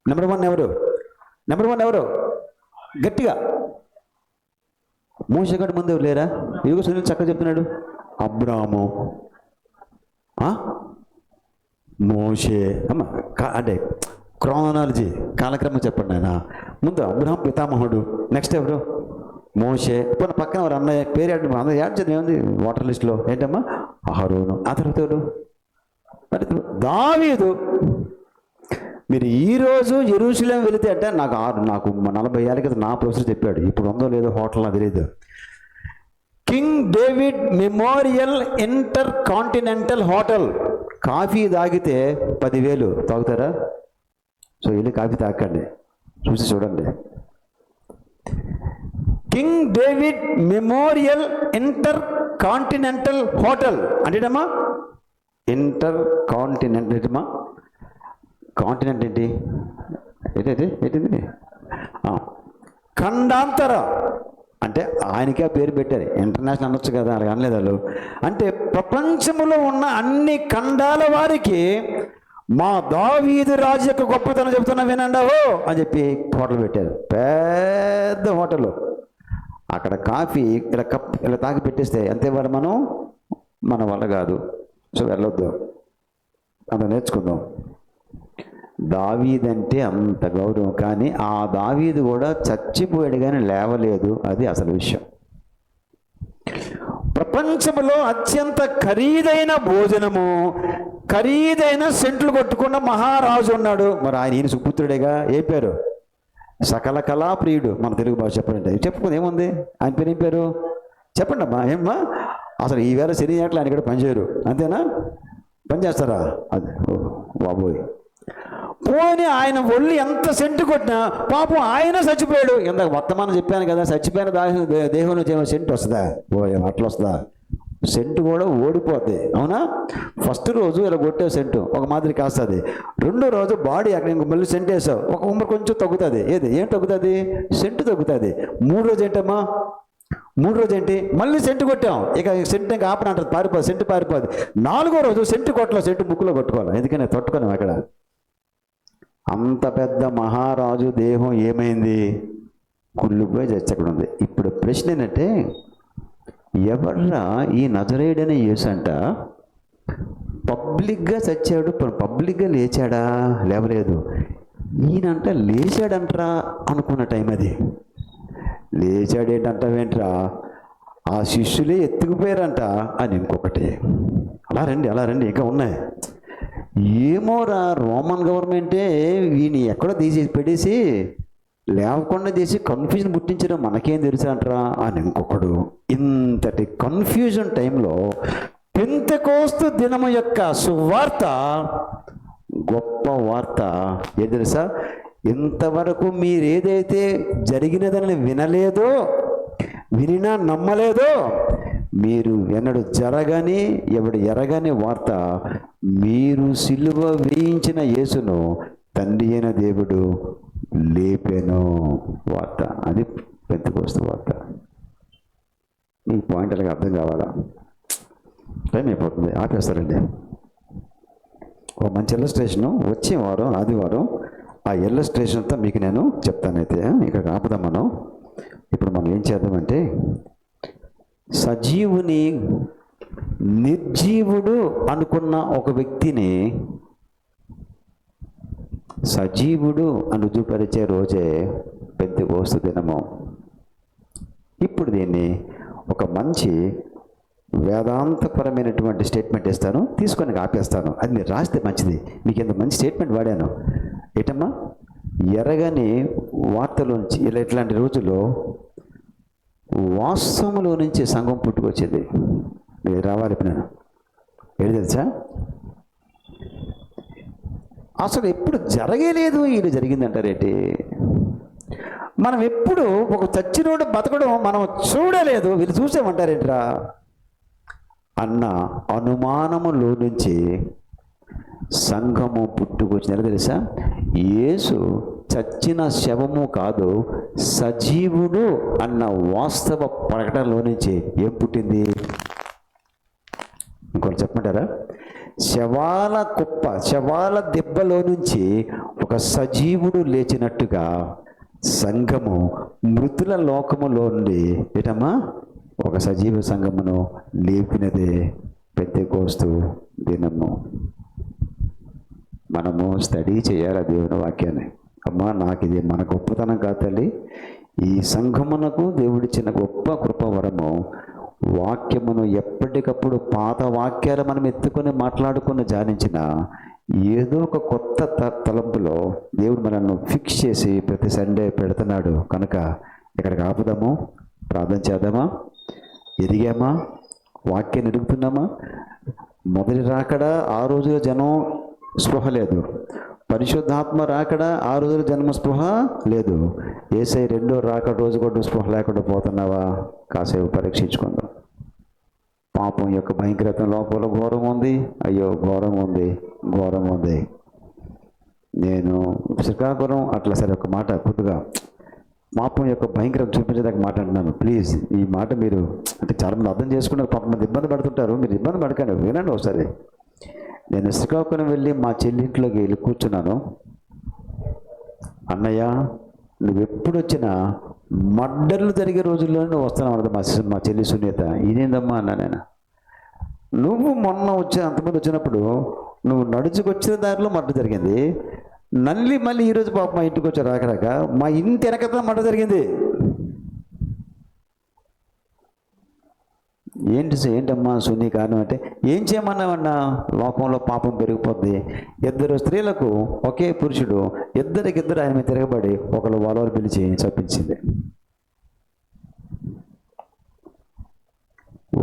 నెంబర్ వన్ ఎవరు? గట్టిగా. మోషే కంటే ముందు ఎవరు లేరా? ఇదిగో సునీల్ చక్కగా చెప్తున్నాడు. అబ్రాము, మోషే. అమ్మ అంటే క్రానాలజీ కాలక్రమం చెప్పండి ఆయన. ముందు అబ్రహాం పితామహుడు, నెక్స్ట్ ఎవరు? మోషే. పోనీ పక్కన ఎవరు? అన్నయ్య పేరు అందరూ యాడ్ చేద్దాం. ఏముంది వాటర్ లిస్ట్లో? ఏంటమ్మా? అహరోను. ఆ తర్వాత దావీదు. మీరు ఈరోజు యెరూషలేం వెళితే అంటే నాకు 40 ఏళ్ళ క్రితం నా ప్రొఫెసర్ చెప్పాడు, ఇప్పుడు ఉందో లేదో హోటల్ నాకు తెలియదు. King David Memorial intercontinental hotel. Coffee తాగితే 10,000. తాగుతారా? సో వెళ్ళి కాఫీ తాకండి, చూసి చూడండి. King David Memorial intercontinental hotel అంటేటమ్మా ఇంటర్ కాంటినెంట్ ఏంటమ్మా? కాంటినెంట్ ఏంటి? ఏంటిది? ఖండాంతర అంటే ఆయనకే పేరు పెట్టారు. ఇంటర్నేషనల్ అనొచ్చు కదా, అలాగ అనలేదు వాళ్ళు. అంటే ప్రపంచంలో ఉన్న అన్ని ఖండాల వారికి మా దావీదు రాజు యొక్క గొప్పతనం చెబుతున్నా వినండావో అని చెప్పి హోటల్ పెట్టారు. పెద్ద హోటల్. అక్కడ కాఫీ ఇలా తాగి పెట్టేస్తే అంతే వారు మన వల్ల కాదు. సో వెళ్ళొద్దు, అంత నేర్చుకుందాం. దావీదంటే అంత గౌరవం, కానీ ఆ దావీదు కూడా చచ్చిపోయాడు కానీ లేవలేదు. అది అసలు విషయం. ప్రపంచంలో అత్యంత ఖరీదైన భోజనము, ఖరీదైన సెంట్లు కొట్టుకున్న మహారాజు ఉన్నాడు. మరి ఈయన సుపుత్రుడేగా. ఏ పేరు? సకల కళాప్రియుడు. మన తెలుగు భాష చెప్పండి, చెప్పుకుంది ఏముంది? ఆయన పేరు ఏం పేరు? చెప్పండి అమ్మా. ఏమ్మా అసలు ఈవేళ శని ఏట్లా ఆయన కూడా పనిచేయరు, అంతేనా? పనిచేస్తారా? అది బాబోయ్. పోనీ ఆయన ఒళ్ళు ఎంత సెంటు కొట్టినా పాపం ఆయన చచ్చిపోయాడు. ఇందాక వర్తమానం చెప్పాను కదా, చచ్చిపోయిన దేహంలో సెంటు వస్తుందా? అట్లా వస్తుందా? సెంటు కూడా ఓడిపోద్ది, అవునా? ఫస్ట్ రోజు ఇలా కొట్టే సెంటు ఒక మాదిరి కాస్తుంది. రెండో రోజు బాడీ అక్కడ ఇంక మళ్ళీ సెంటు వేసావు, ఒక ఉమ్మరు కొంచెం తగ్గుతుంది. ఏం తగ్గుతుంది? సెంటు తగ్గుతుంది. మూడు రోజు ఏంటమ్మా? ఏంటి? మళ్ళీ సెంటు కొట్టాం, ఇక సెంటు ఇంకా ఆపనంటారు, పారిపోదు, సెంటు పారిపోదు. 4వ రోజు సెంటు కొట్టలేదు, సెంటు ముక్కులో కొట్టుకోవాలి. ఎందుకని తట్టుకోలేం అక్కడ. అంత పెద్ద మహారాజు దేహం ఏమైంది? కుళ్ళిపోయి చచ్చక్కడ ఉంది. ఇప్పుడు ప్రశ్న ఏంటంటే, ఎవర్రా ఈ నజరేయుడనే యేసు అంట పబ్లిక్గా చచ్చాడు, పబ్లిక్గా లేచాడా? లేవలేదు. ఈయనంట లేచాడంటరా అనుకున్న టైం అది. లేచాడేంటంటావేంట్రా? ఆ శిష్యులే ఎత్తుకుపోయారంట అని ఇంకొకటి. అలా రండి ఇంకా ఉన్నాయి. ఏమోరా, రోమన్ గవర్నమెంటే వీని ఎక్కడో పెట్టేసి లేవకుండా చేసి కన్ఫ్యూజన్ పుట్టించడం మనకేం తెలుసు అంటారా అని ఇంకొకడు. ఇంతటి కన్ఫ్యూజన్ టైంలో పెంతెకోస్తు దినము యొక్క సువార్త, గొప్ప వార్త ఏం తెలుసా? ఇంతవరకు మీరు ఏదైతే జరిగినదని వినలేదో, వినినా నమ్మలేదో, మీరు ఎన్నడు జరగని ఎవడు ఎరగని వార్త, మీరు సిలువ వేయించిన యేసును తండ్రి అయిన దేవుడు లేపెను వార్త. అది పెంతెకోస్తు వార్త. ఈ పాయింట్ అలాగే అర్థం కావాలా? టైం అయిపోతుంది, ఆపేస్తారండి. ఒక మంచి ఇల్లస్ట్రేషను వచ్చే వారం ఆదివారం ఆ ఇల్లస్ట్రేషన్తో మీకు నేను చెప్తానైతే. ఇక్కడ ఆపుదాం మనం. ఇప్పుడు మనం ఏం చేద్దామంటే, సజీవుని నిర్జీవుడు అనుకున్న ఒక వ్యక్తిని సజీవుడు అని రుజువుపరిచే రోజే పెంతెకోస్తు దినము. ఇప్పుడు దీన్ని ఒక మంచి వేదాంతపరమైనటువంటి స్టేట్మెంట్ ఇస్తాను, తీసుకొని ఆపేస్తాను. అది మీరు రాస్తే మంచిది. మీకు ఇంత మంచి స్టేట్మెంట్ వాడాను. ఏటమ్మా, ఎరగని వార్తలోంచి ఇట్లాంటి రోజుల్లో వాస్తవంలో నుంచి సంఘం పుట్టుకొచ్చేది. మీరు రావాలి. ఇప్పుడు నేను ఏడు తెలుసా, అసలు ఎప్పుడు జరగలేదు, ఇది జరిగిందంటారేంటి? మనం ఎప్పుడు ఒక చచ్చినోడు బతకడం మనం చూడలేదు, వీళ్ళు చూసామంటారేంట్రా అన్న అనుమానములో నుంచి సంఘము పుట్టుకొచ్చింది. తెలుసా, యేసు చచ్చిన శవము కాదు, సజీవుడు అన్న వాస్తవ ప్రకటనలో నుంచి ఏం పుట్టింది? ఇంకోటి చెప్పమంటారా? శవాల కుప్ప, శవాల దెబ్బలో నుంచి ఒక సజీవుడు లేచినట్టుగా సంఘము మృతుల లోకములో నుండి ఏటమ్మా ఒక సజీవ సంఘమును లేపినదే పెంతెకోస్తు దినము. మనము స్టడీ చేయాలి ఆ దేవుని వాక్యాన్ని. అమ్మా, నాకు ఇది మన గొప్పతనం కాదు తల్లి, ఈ సంఘమునకు దేవుడిచ్చిన గొప్ప కృపవరము. వాక్యమును ఎప్పటికప్పుడు పాత వాక్యాలు మనం ఎత్తుకొని మాట్లాడుకుని ధ్యానించిన ఏదో ఒక కొత్త తలంపులో దేవుడు మనల్ని ఫిక్స్ చేసి ప్రతి సండే పెడుతున్నాడు. కనుక ఇక్కడికి ఆపుదాము, ప్రార్థన చేద్దామా? ఎదిగామా? వాక్యాన్ని ఎదుగుతున్నామా? మొదటి రాకడా ఆ రోజులో జనం స్పృహ లేదు, పరిశుద్ధాత్మ రాకడా ఆ రోజుల జన్మ స్పృహ లేదు. యేసయ్య రెండో రాకడ రోజు కూడా స్పృహ లేకుండా పోతున్నావా? కాసేపు పరీక్షించుకుందాం. పాపం యొక్క భయంకరత లోపల ఘోరం ఉంది. అయ్యో, ఘోరం ఉంది, ఘోరం ఉంది. నేను శ్రీకాకుళం అట్లా సరే ఒక మాట కొద్దిగా పాపం యొక్క భయంకరం చూపించేదాకా మాట అంటున్నాను. ప్లీజ్ ఈ మాట మీరు అంటే చాలామంది అర్థం చేసుకున్నారు, పాపం మంది ఇబ్బంది పడుతుంటారు. మీరు ఇబ్బంది పడకండి, వినండి ఒకసారి. నేను శ్రీకాకుళం వెళ్ళి మా చెల్లింట్లోకి వెళ్ళి కూర్చున్నాను. అన్నయ్య, నువ్వు ఎప్పుడు వచ్చినా మర్డర్లు జరిగే రోజుల్లోనే నువ్వు వస్తున్నావు అన్నది మా చెల్లి సునీత. ఇదేందమ్మా అన్నా నేను. నువ్వు మొన్న అంతమంది వచ్చినప్పుడు నువ్వు నడుచుకొచ్చిన దారిలో మర్డర్ జరిగింది. మళ్ళీ ఈరోజు పాప మా ఇంటికి వచ్చి రాక మా ఇంటి వెనకత మర్డర్ జరిగింది. ఏంటమ్మా సున్నీ కారణం అంటే, ఏం చేయమన్నావన్నా? లోకంలో పాపం పెరిగిపోద్ది. ఇద్దరు స్త్రీలకు ఒకే పురుషుడు ఇద్దరికిద్దరు ఆయన మీద తిరగబడి ఒకరు వలవలు పిలిచి చంపించింది.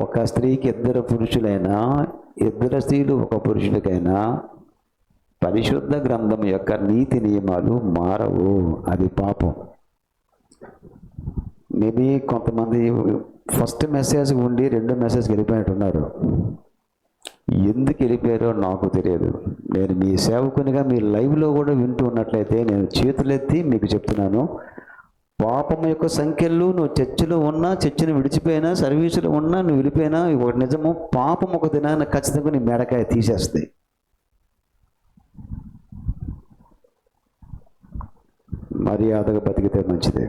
ఒక స్త్రీకి ఇద్దరు పురుషులైనా, ఇద్దరు స్త్రీలు ఒక పురుషుడికైనా పరిశుద్ధ గ్రంథం యొక్క నీతి నియమాలు మారవు. అది పాపం. మేబీ కొంతమంది ఫస్ట్ మెసేజ్ ఉండి రెండో మెసేజ్కి వెళ్ళిపోయినట్టున్నారు. ఎందుకు వెళ్ళిపోయారో నాకు తెలియదు. నేను మీ సేవకునిగా మీ లైవ్లో కూడా వింటూ ఉన్నట్లయితే నేను చేతులెత్తి మీకు చెప్తున్నాను, పాపం యొక్క సంఖ్యలు నువ్వు చర్చిలో ఉన్నా, చర్చిని విడిచిపోయినా, సర్వీసులో ఉన్నా, నువ్వు వెళ్ళిపోయినా ఒక నిజము, పాపం ఒక దినాన్ని ఖచ్చితంగా నీ మెడకాయ తీసేస్తుంది. మర్యాదగా బతికితే మంచిదే.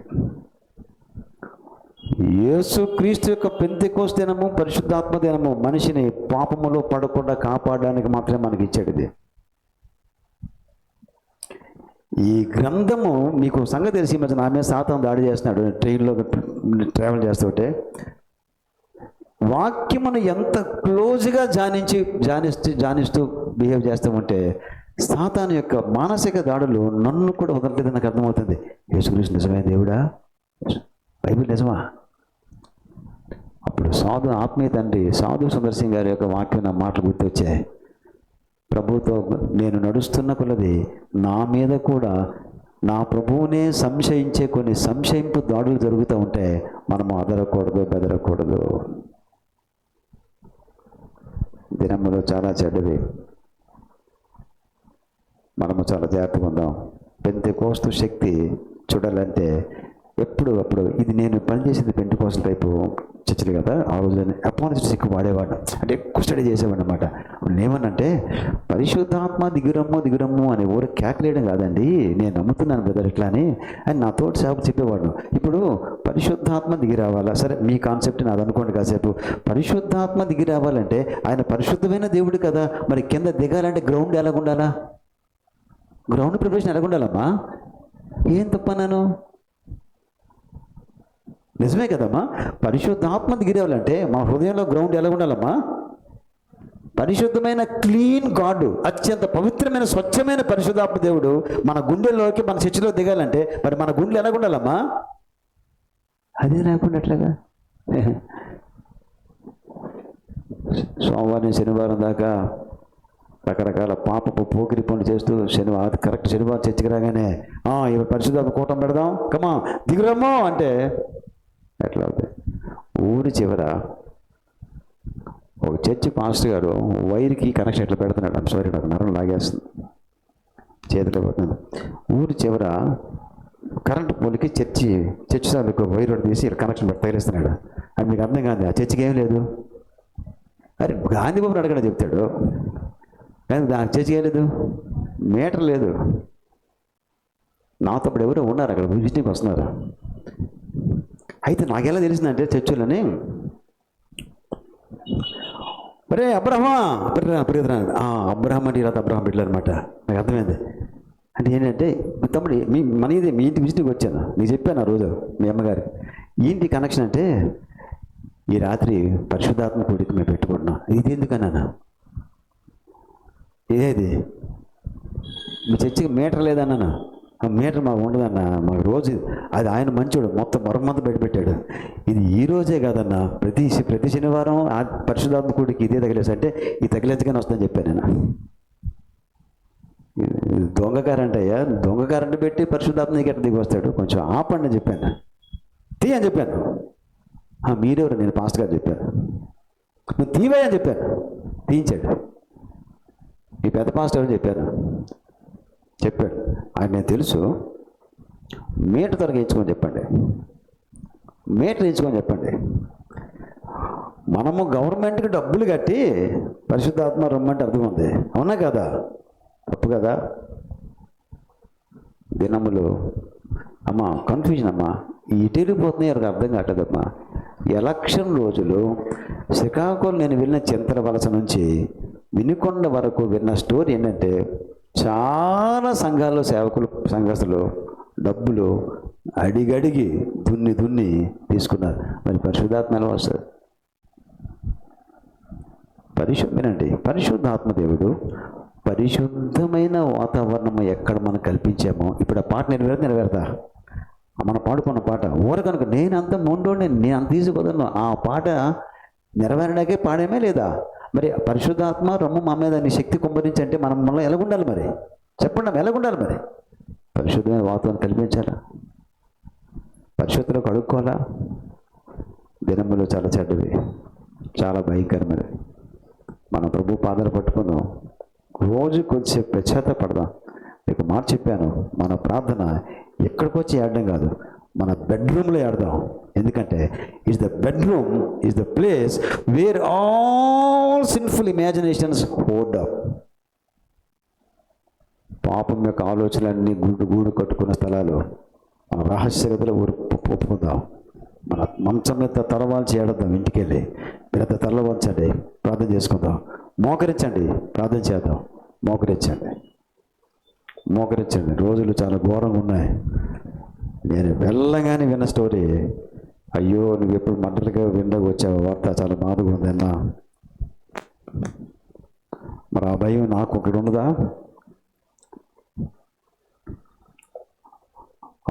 యేసుక్రీస్తు యొక్క పెంతెకోస్తు దినము, పరిశుద్ధాత్మ దినము మనిషిని పాపములో పడకుండా కాపాడడానికి మాత్రమే మనకి ఇచ్చాడు. ఇది ఈ గ్రంథము మీకు సంగతి తెలిసి మధ్య నా మీద సాతాను దాడి చేస్తున్నాడు. ట్రైన్లో ట్రావెల్ చేస్తుంటే వాక్యమును ఎంత క్లోజ్గా జానిస్తూ బిహేవ్ చేస్తామంటే సాతాను యొక్క మానసిక దాడులు నన్ను కూడా వదలలేదు. నాకు అర్థమవుతుంది. యేసుక్రీస్తు నిజమే దేవుడా, బైబిల్ నిజమా? అప్పుడు సాధు ఆత్మీయ తండ్రి సాధు సుందర్ సింగ్ గారి యొక్క వాక్యం నా మాటలు గుర్తొచ్చాయి. ప్రభుతో నేను నడుస్తున్న కొలది నా మీద కూడా నా ప్రభువునే సంశయించే కొన్ని సంశయింపు దాడులు జరుగుతూ ఉంటే మనము అదరకూడదు, బెదరకూడదు. దినములో చాలా చెడ్డది. మనము చాలా జాగ్రత్తగా ఉందాం. పెంతెకోస్తు శక్తి చూడాలంటే అప్పుడు ఇది నేను పనిచేసింది పెంటెకోస్తు టైపు చర్చలు కదా. ఆ రోజు అపాలజిస్ట్ ఎక్కువ వాడేవాడు, అంటే ఎక్కువ స్టడీ చేసేవాడు అనమాట. నేమనంటే పరిశుద్ధాత్మ దిగురమ్ము అనే ఊరు క్యాకులేయడం కాదండి, నేను నమ్ముతున్నాను బ్రదర్ ఇట్లా అని నా తోటి సేవకు చెప్పేవాడు. ఇప్పుడు పరిశుద్ధాత్మ దిగి రావాలా? సరే, మీ కాన్సెప్ట్ నాది అనుకోండి కాసేపు. పరిశుద్ధాత్మ దిగి రావాలంటే ఆయన పరిశుద్ధమైన దేవుడు కదా, మరి కింద దిగాలంటే గ్రౌండ్ ఎలాగుండాలా? గ్రౌండ్ ప్రిపరేషన్ ఎలా ఉండాలమ్మా? ఏం తప్పన్నాను? నిజమే కదమ్మా. పరిశుద్ధాత్మ దిగిరావాలంటే మా హృదయంలో గ్రౌండ్ ఎలా ఉండాలమ్మా? పరిశుద్ధమైన క్లీన్ గాడ్, అత్యంత పవిత్రమైన స్వచ్ఛమైన పరిశుద్ధాత్మ దేవుడు మన గుండెల్లోకి మన చర్చిలో దిగాలంటే మరి మన గుండెలు ఎలా ఉండాలమ్మా? అది లేకుండా ఎట్లాగా? సోమవారం శనివారం దాకా రకరకాల పాపపు పోకిరి పనులు చేస్తూ కరెక్ట్ శనివారం చర్చికి రాగానే ఇవి పరిశుద్ధాత్మ కూటం పెడదాం, కమా దిగురమ్మో అంటే ఎట్లా అవుతుంది? ఊరి చివర ఒక చర్చి పాస్టర్ గారు వైర్కి కనెక్షన్ ఎట్లా పెడుతున్నాడు, సారీ నాకు నరం లాగేస్తుంది, చేతిలో పడుతుంది. ఊరి చివర కరెంటు పోలికి చర్చి సార్లు వైర్ ఒకటి తీసి కనెక్షన్ తగిలిస్తున్నాడు. అది మీకు అర్థం కాదు, ఆ చర్చికి ఏం లేదు. అరే గాంధీబాబుని అడగడం చెప్తాడు, కానీ దాని చర్చికి ఏం లేదు, మీటర్ లేదు. నాతో అప్పుడు ఎవరో ఉన్నారు అక్కడ విజిటింగ్కి వస్తున్నారు. అయితే నాకెలా తెలిసిందంటే చర్చిలోని అరే అబ్రహమా అబ్రహం అంటే ఇలా అబ్రహం బిడ్డలు అనమాట. నాకు అర్థమైంది. అంటే ఏంటంటే తమ్ముడు మీ ఇంటి విజిట్కి వచ్చాను, నీకు చెప్పాను ఆ రోజు మీ అమ్మగారు. ఏంటి కనెక్షన్ అంటే ఈ రాత్రి పరిశుద్ధాత్మ కూడికి మేము పెట్టుకుంటున్నాం. ఇది ఎందుకన్నా? ఏది మీ చర్చికి మీటర్ లేదన్నా? ఆ మీటర్ మాకు ఉండదన్న, మాకు రోజు అది ఆయన మంచోడు, మొత్తం మరొమ్మంతా పెట్టాడు. ఇది ఈ రోజే కాదన్నా, ప్రతి శనివారం ఆ పరిశుద్ధాత్మ కూడికి ఇదే తగిలేసి అంటే ఈ తగిలించగానే వస్తుందని చెప్పాను నేను. దొంగ కరెంట్ అయ్యా, దొంగ కరెంట్ పెట్టి పరిశుద్ధాత్మ నీకు ఎట్లా దిగి వస్తాడు? కొంచెం ఆపండి అని చెప్పాను, అని చెప్పాను. మీరెవరు? నేను పాస్ట్ గారు చెప్పాను. నువ్వు తీవే అని చెప్పాను, తీయించాడు. ఈ పెద్ద పాస్ట్ ఎవరు చెప్పాను, చెప్పాడు. ఆయన నేను తెలుసు, మీటర్ త్వరగా వేయించుకొని చెప్పండి, మీటర్ వేయించుకొని చెప్పండి. మనము గవర్నమెంట్కి డబ్బులు కట్టి పరిశుద్ధాత్మ రమ్మంటే అర్థం ఉంది, అవునా కదా? తప్పు కదా? దినములు అమ్మా కన్ఫ్యూజన్ అమ్మా, ఇటెళ్ళిపోతున్నాయి ఎవరికి అర్థం కావట్లేదమ్మా. ఎలక్షన్ రోజులు శ్రీకాకుళం నేను వెళ్ళిన చింతల వలస నుంచి వినుకొండ వరకు విన్న స్టోరీ ఏంటంటే చాలా సంఘాల్లో సంఘస్థులు డబ్బులు అడిగడిగి దున్ని తీసుకున్నారు. మరి పరిశుద్ధాత్మ ఎలా వస్తుంది? వినండి, పరిశుద్ధాత్మ దేవుడు పరిశుద్ధమైన వాతావరణం ఎక్కడ మనం కల్పించామో, ఇప్పుడు ఆ పాట నెరవేరుతా మనం పాడుకున్న పాట ఊరకనుక నేను అంత మొండోండి, నేను అంత తీసుకుపోతాను, ఆ పాట నెరవేరడాకే పాడేమే లేదా? మరి పరిశుద్ధాత్మ రొమ్ము మా మీద నీ శక్తి కుమ్మరించి అంటే మనం మళ్ళీ ఎలాగుండాలి? మరి చెప్పండి, ఎలాగుండాలి? మరి పరిశుద్ధమైన వాతావరణం కల్పించాలా? పరిశుద్ధులకు అడుక్కోవాలా? దినములు చాలా చెడ్డవి, చాలా భయంకరమైనవి. మన ప్రభు పాదాలు పట్టుకుందాం, రోజు కొద్దిసేపు పశ్చాత్తపడదాం. మీకు మాట చెప్పాను, మన ప్రార్థన ఎక్కడికి వచ్చి ఆడడం కాదు, మన బెడ్రూమ్లో ఆడదాం. ఎందుకంటే the bedroom is the place where all sinful imaginations hold up. పాపం యొక్క ఆలోచనలన్నీ గూడు కట్టుకున్న స్థలాలు మన రహస్యగతిలో ఒప్పుకుందాం. మన మంచం మీద తలవాల్చి ఏడద్దాం. ఇంటికి వెళ్ళి మీరంతా తలవాల్చండి, ప్రార్థన చేసుకుందాం. మోకరించండి, ప్రార్థన చేద్దాం. మోకరించండి. రోజులు చాలా ఘోరంగా ఉన్నాయి. నేను వెళ్ళగానే విన్న స్టోరీ, అయ్యో నువ్వు ఎప్పుడు మంటలుగా విండకు వచ్చావు, వార్త చాలా బాధగా ఉంది అన్నా. మరి ఆ భయం నాకు ఒకటి ఉండదా?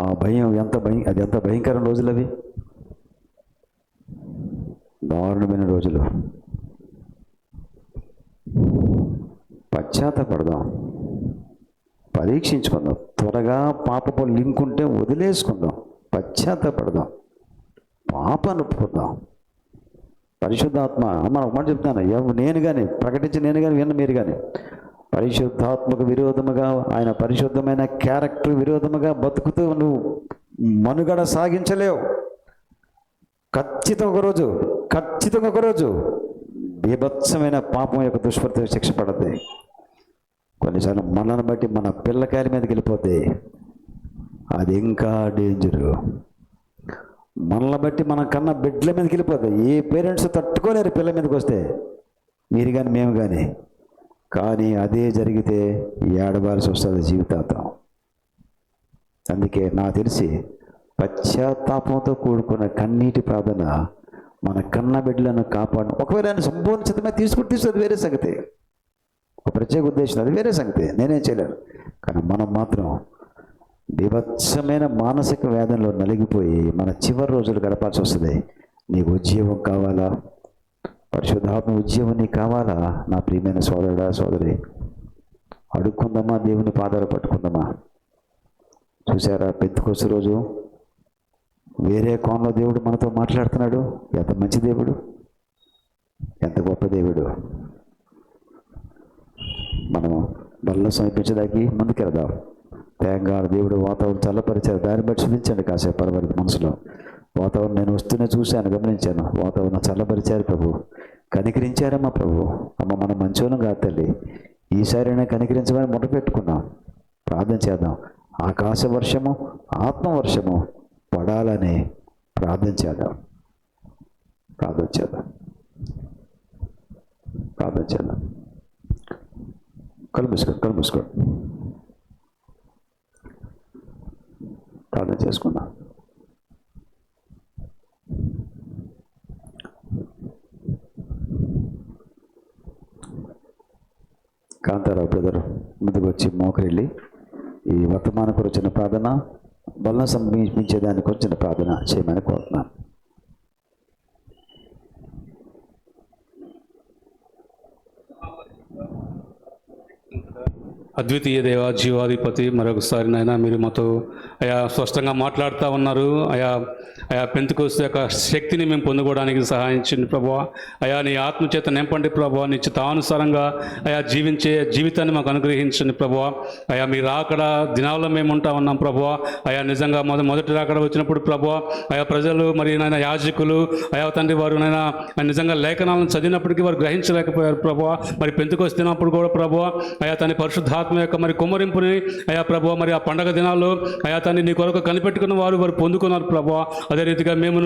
ఆ భయం అది ఎంత భయంకరమైన రోజులు అవి, దారుణమైన రోజులు. పశ్చాత్తపడదాం, పరీక్షించుకుందాం. త్వరగా పాపపు లింక్ ఉంటే వదిలేసుకుందాం, పశ్చాత్తపడదాం, పాపాన్ని ఒప్పుకుందాం. పరిశుద్ధాత్మ మనం ఒక మాట చెప్తాను, నేను కానీ ప్రకటించి నేను కానీ విన్న మీరు కానీ పరిశుద్ధాత్మకు విరోధముగా, ఆయన పరిశుద్ధమైన క్యారెక్టర్ విరోధముగా బతుకుతూ నువ్వు మనుగడ సాగించలేవు. ఖచ్చితంగా ఒకరోజు బీభత్సమైన పాపం యొక్క దుష్ప్రతి శిక్ష పడుతుంది. కొన్నిసార్లు మనల్ని బట్టి మన పిల్లకాయల మీదకి వెళ్ళిపోతే అది ఇంకా డేంజరు. మనల్ని బట్టి మన కన్నా బిడ్డల మీదకి వెళ్ళిపోతాయి. ఏ పేరెంట్స్ తట్టుకోలేరు పిల్లల మీదకి వస్తే, మీరు కానీ మేము కానీ. కానీ అదే జరిగితే ఏడవాల్సి వస్తుంది జీవితాంతం. అందుకే నాకు తెలిసి పశ్చాత్తాపంతో కూడుకున్న కన్నీటి ప్రార్థన మన కన్న బిడ్డలను కాపాడు. ఒకవేళ ఆయన సంపూర్ణ చిత్తమే తీసుకుంటే అది వేరే సంగతి, ఒక ప్రత్యేక ఉద్దేశం, అది వేరే సంగతి, నేనేం చేయలేను. కానీ మనం మాత్రం బీభత్సమైన మానసిక వేదనలో నలిగిపోయి మన చివరి రోజులు గడపాల్సి వస్తుంది. నీకు ఉద్యోగం కావాలా? పరిశుద్ధాత్మ ఉద్యోగం నీకు కావాలా? నా ప్రియమైన సోదరుడా సోదరి, అడుక్కుందామా, దేవుని పాదాలు పట్టుకుందామా? చూసారా, పెంతెకొస్తు రోజు వేరే కోణంలో దేవుడు మనతో మాట్లాడుతున్నాడు. ఎంత మంచి దేవుడు, ఎంత గొప్ప దేవుడు. మనం బల్ల సమీపించడానికి ముందుకెళ్దాం. తేంగాడు దేవుడు వాతావరణం చల్లపరిచారు, దాన్ని బట్టి చూపించండి కాసేపు పర్వాలేదు. మనసులో వాతావరణం నేను వస్తూనే చూశాను, గమనించాను. వాతావరణం చల్లపరిచారు ప్రభు, కనికరించారమ్మా ప్రభు. అమ్మ మనం మంచోనం కాదు తల్లి, ఈసారైనా కనికరించమని మొదట పెట్టుకున్నాం. ప్రార్థన చేద్దాం. ఆకాశ వర్షము, ఆత్మ వర్షము పడాలని ప్రార్థన చేద్దాం. ప్రార్థన చేద్దాం. ప్రార్థన చేద్దాం. కళ్ళు మూసుకో ప్రార్థన చేసుకుందాం. కాంతారావు బ్రదర్ ముందుకు వచ్చి మోకరిల్లి ఈ వర్తమాన కొరకు చిన్న ప్రార్థన, బలం సమీపించేదానికి వచ్చిన ప్రార్థన చేయమని కోరుతున్నాను. అద్వితీయ దేవ, జీవాధిపతి, మరొకసారి నాయన మీరు మాతో అయా స్పష్టంగా మాట్లాడుతూ ఉన్నారు. అయా పెంతెకొస్తు యొక్క శక్తిని మేము పొందుకోవడానికి సహాయం చేయండి ప్రభువా. అయా నీ ఆత్మచేత నింపండి ప్రభువా. నీ చిత్తానుసారంగా అయా జీవించే జీవితాన్ని మాకు అనుగ్రహించండి ప్రభువా. అయా మీరు రాకడ దినాల్లో మేము ఉంటా ఉన్నాం ప్రభువా. అయా నిజంగా మొదటి రాకడ వచ్చినప్పుడు ప్రభువా, అయా ప్రజలు మరి నాయన యాజకులు అయా తండ్రి వారు నాయన నిజంగా లేఖనాలను చదివినప్పటికీ వారు గ్రహించలేకపోయారు ప్రభువా. మరి పెంతెకొస్తు తినప్పుడు కూడా ప్రభువా అయా తన పరిశుద్ధాత్మ యొక్క మరి కుమ్మరింపుని అయా ప్రభువా మరి ఆ పండగ దినాల్లో అయా తన్ని నీ కొరకు కనిపెట్టుకున్న వారు పొందుకున్నారు ప్రభువా. అదే రీతిగా మేము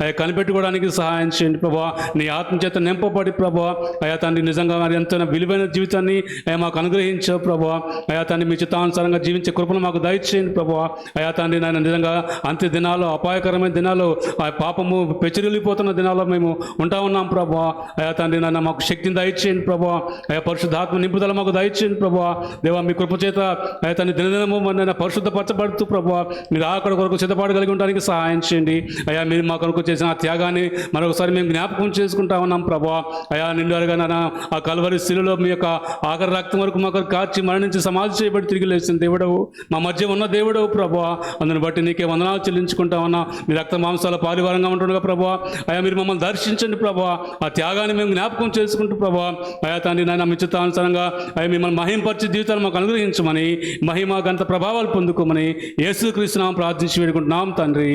అయా కనిపెట్టుకోవడానికి సహాయం చేయండి ప్రభువా. నీ ఆత్మచేత నింపబడి ప్రభువా అయా తండ్రి నిజంగా మరి ఎంత విలువైన జీవితాన్ని అయా మాకు అనుగ్రహించావు ప్రభువా. అయా తండ్రి మీ చిత్తానుసారంగా జీవించే కృపను మాకు దయచేయండి ప్రభువా. అయా తండ్రి నాయన నిజంగా అంత్య దినాలు, అపాయకరమైన దినాలు, ఆ పాపము పెచ్చిరిల్లిపోతున్న దినాల్లో మేము ఉంటా ఉన్నాం ప్రభువా. అయా తండ్రి నాయన మాకు శక్తిని దయచేయండి ప్రభువా. అయా పరిశుద్ధాత్మ నింపుదల మాకు దయచేయండి ప్రభువా. దేవా మీ కృపచేత అయా తండ్రి దినదినము మన పరిశుద్ధపరచబడుతూ ప్రభువా మీరు ఆకడ కొరకు సిద్ధపాటు ఉండడానికి సహాయం చేయండి. అయా మీరు మా కొరకు చేసిన ఆ త్యాగాన్ని మరొకసారి మేము జ్ఞాపకం చేసుకుంటా ఉన్నాం ప్రభువా. అయా నిండుగా ఆ కల్వరి శిలువలో మీ యొక్క ఆఖరి రక్తం వరకు మా కొరకు కార్చి మరణించి సమాధి చేయబడి తిరిగి లేచిన దేవుడవు, మా మధ్య ఉన్న దేవుడవు ప్రభువా. అందుని బట్టి నీకే వందనాలు చెల్లించుకుంటా ఉన్నా. మీ రక్త మాంసాల పారివారంగా ఉంటుండగా ప్రభువా అయా మీరు మమ్మల్ని దర్శించండి ప్రభువా. ఆ త్యాగాన్ని మేము జ్ఞాపకం చేసుకుంటూ ప్రభువా అయా తండ్రి నాయన మీ చిత్తానుసారంగా అయా మిమ్మల్ని మహింపరిచే జీవితాలు మాకు అనుగ్రహించమని, మహిమ గంత ప్రభావాలు పొందుకోమని యేసుక్రీస్తు నామమున ప్రార్థించి వేడుకుంటున్నాం తండ్రి.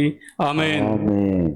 ఆమేన్. ఆమేన్.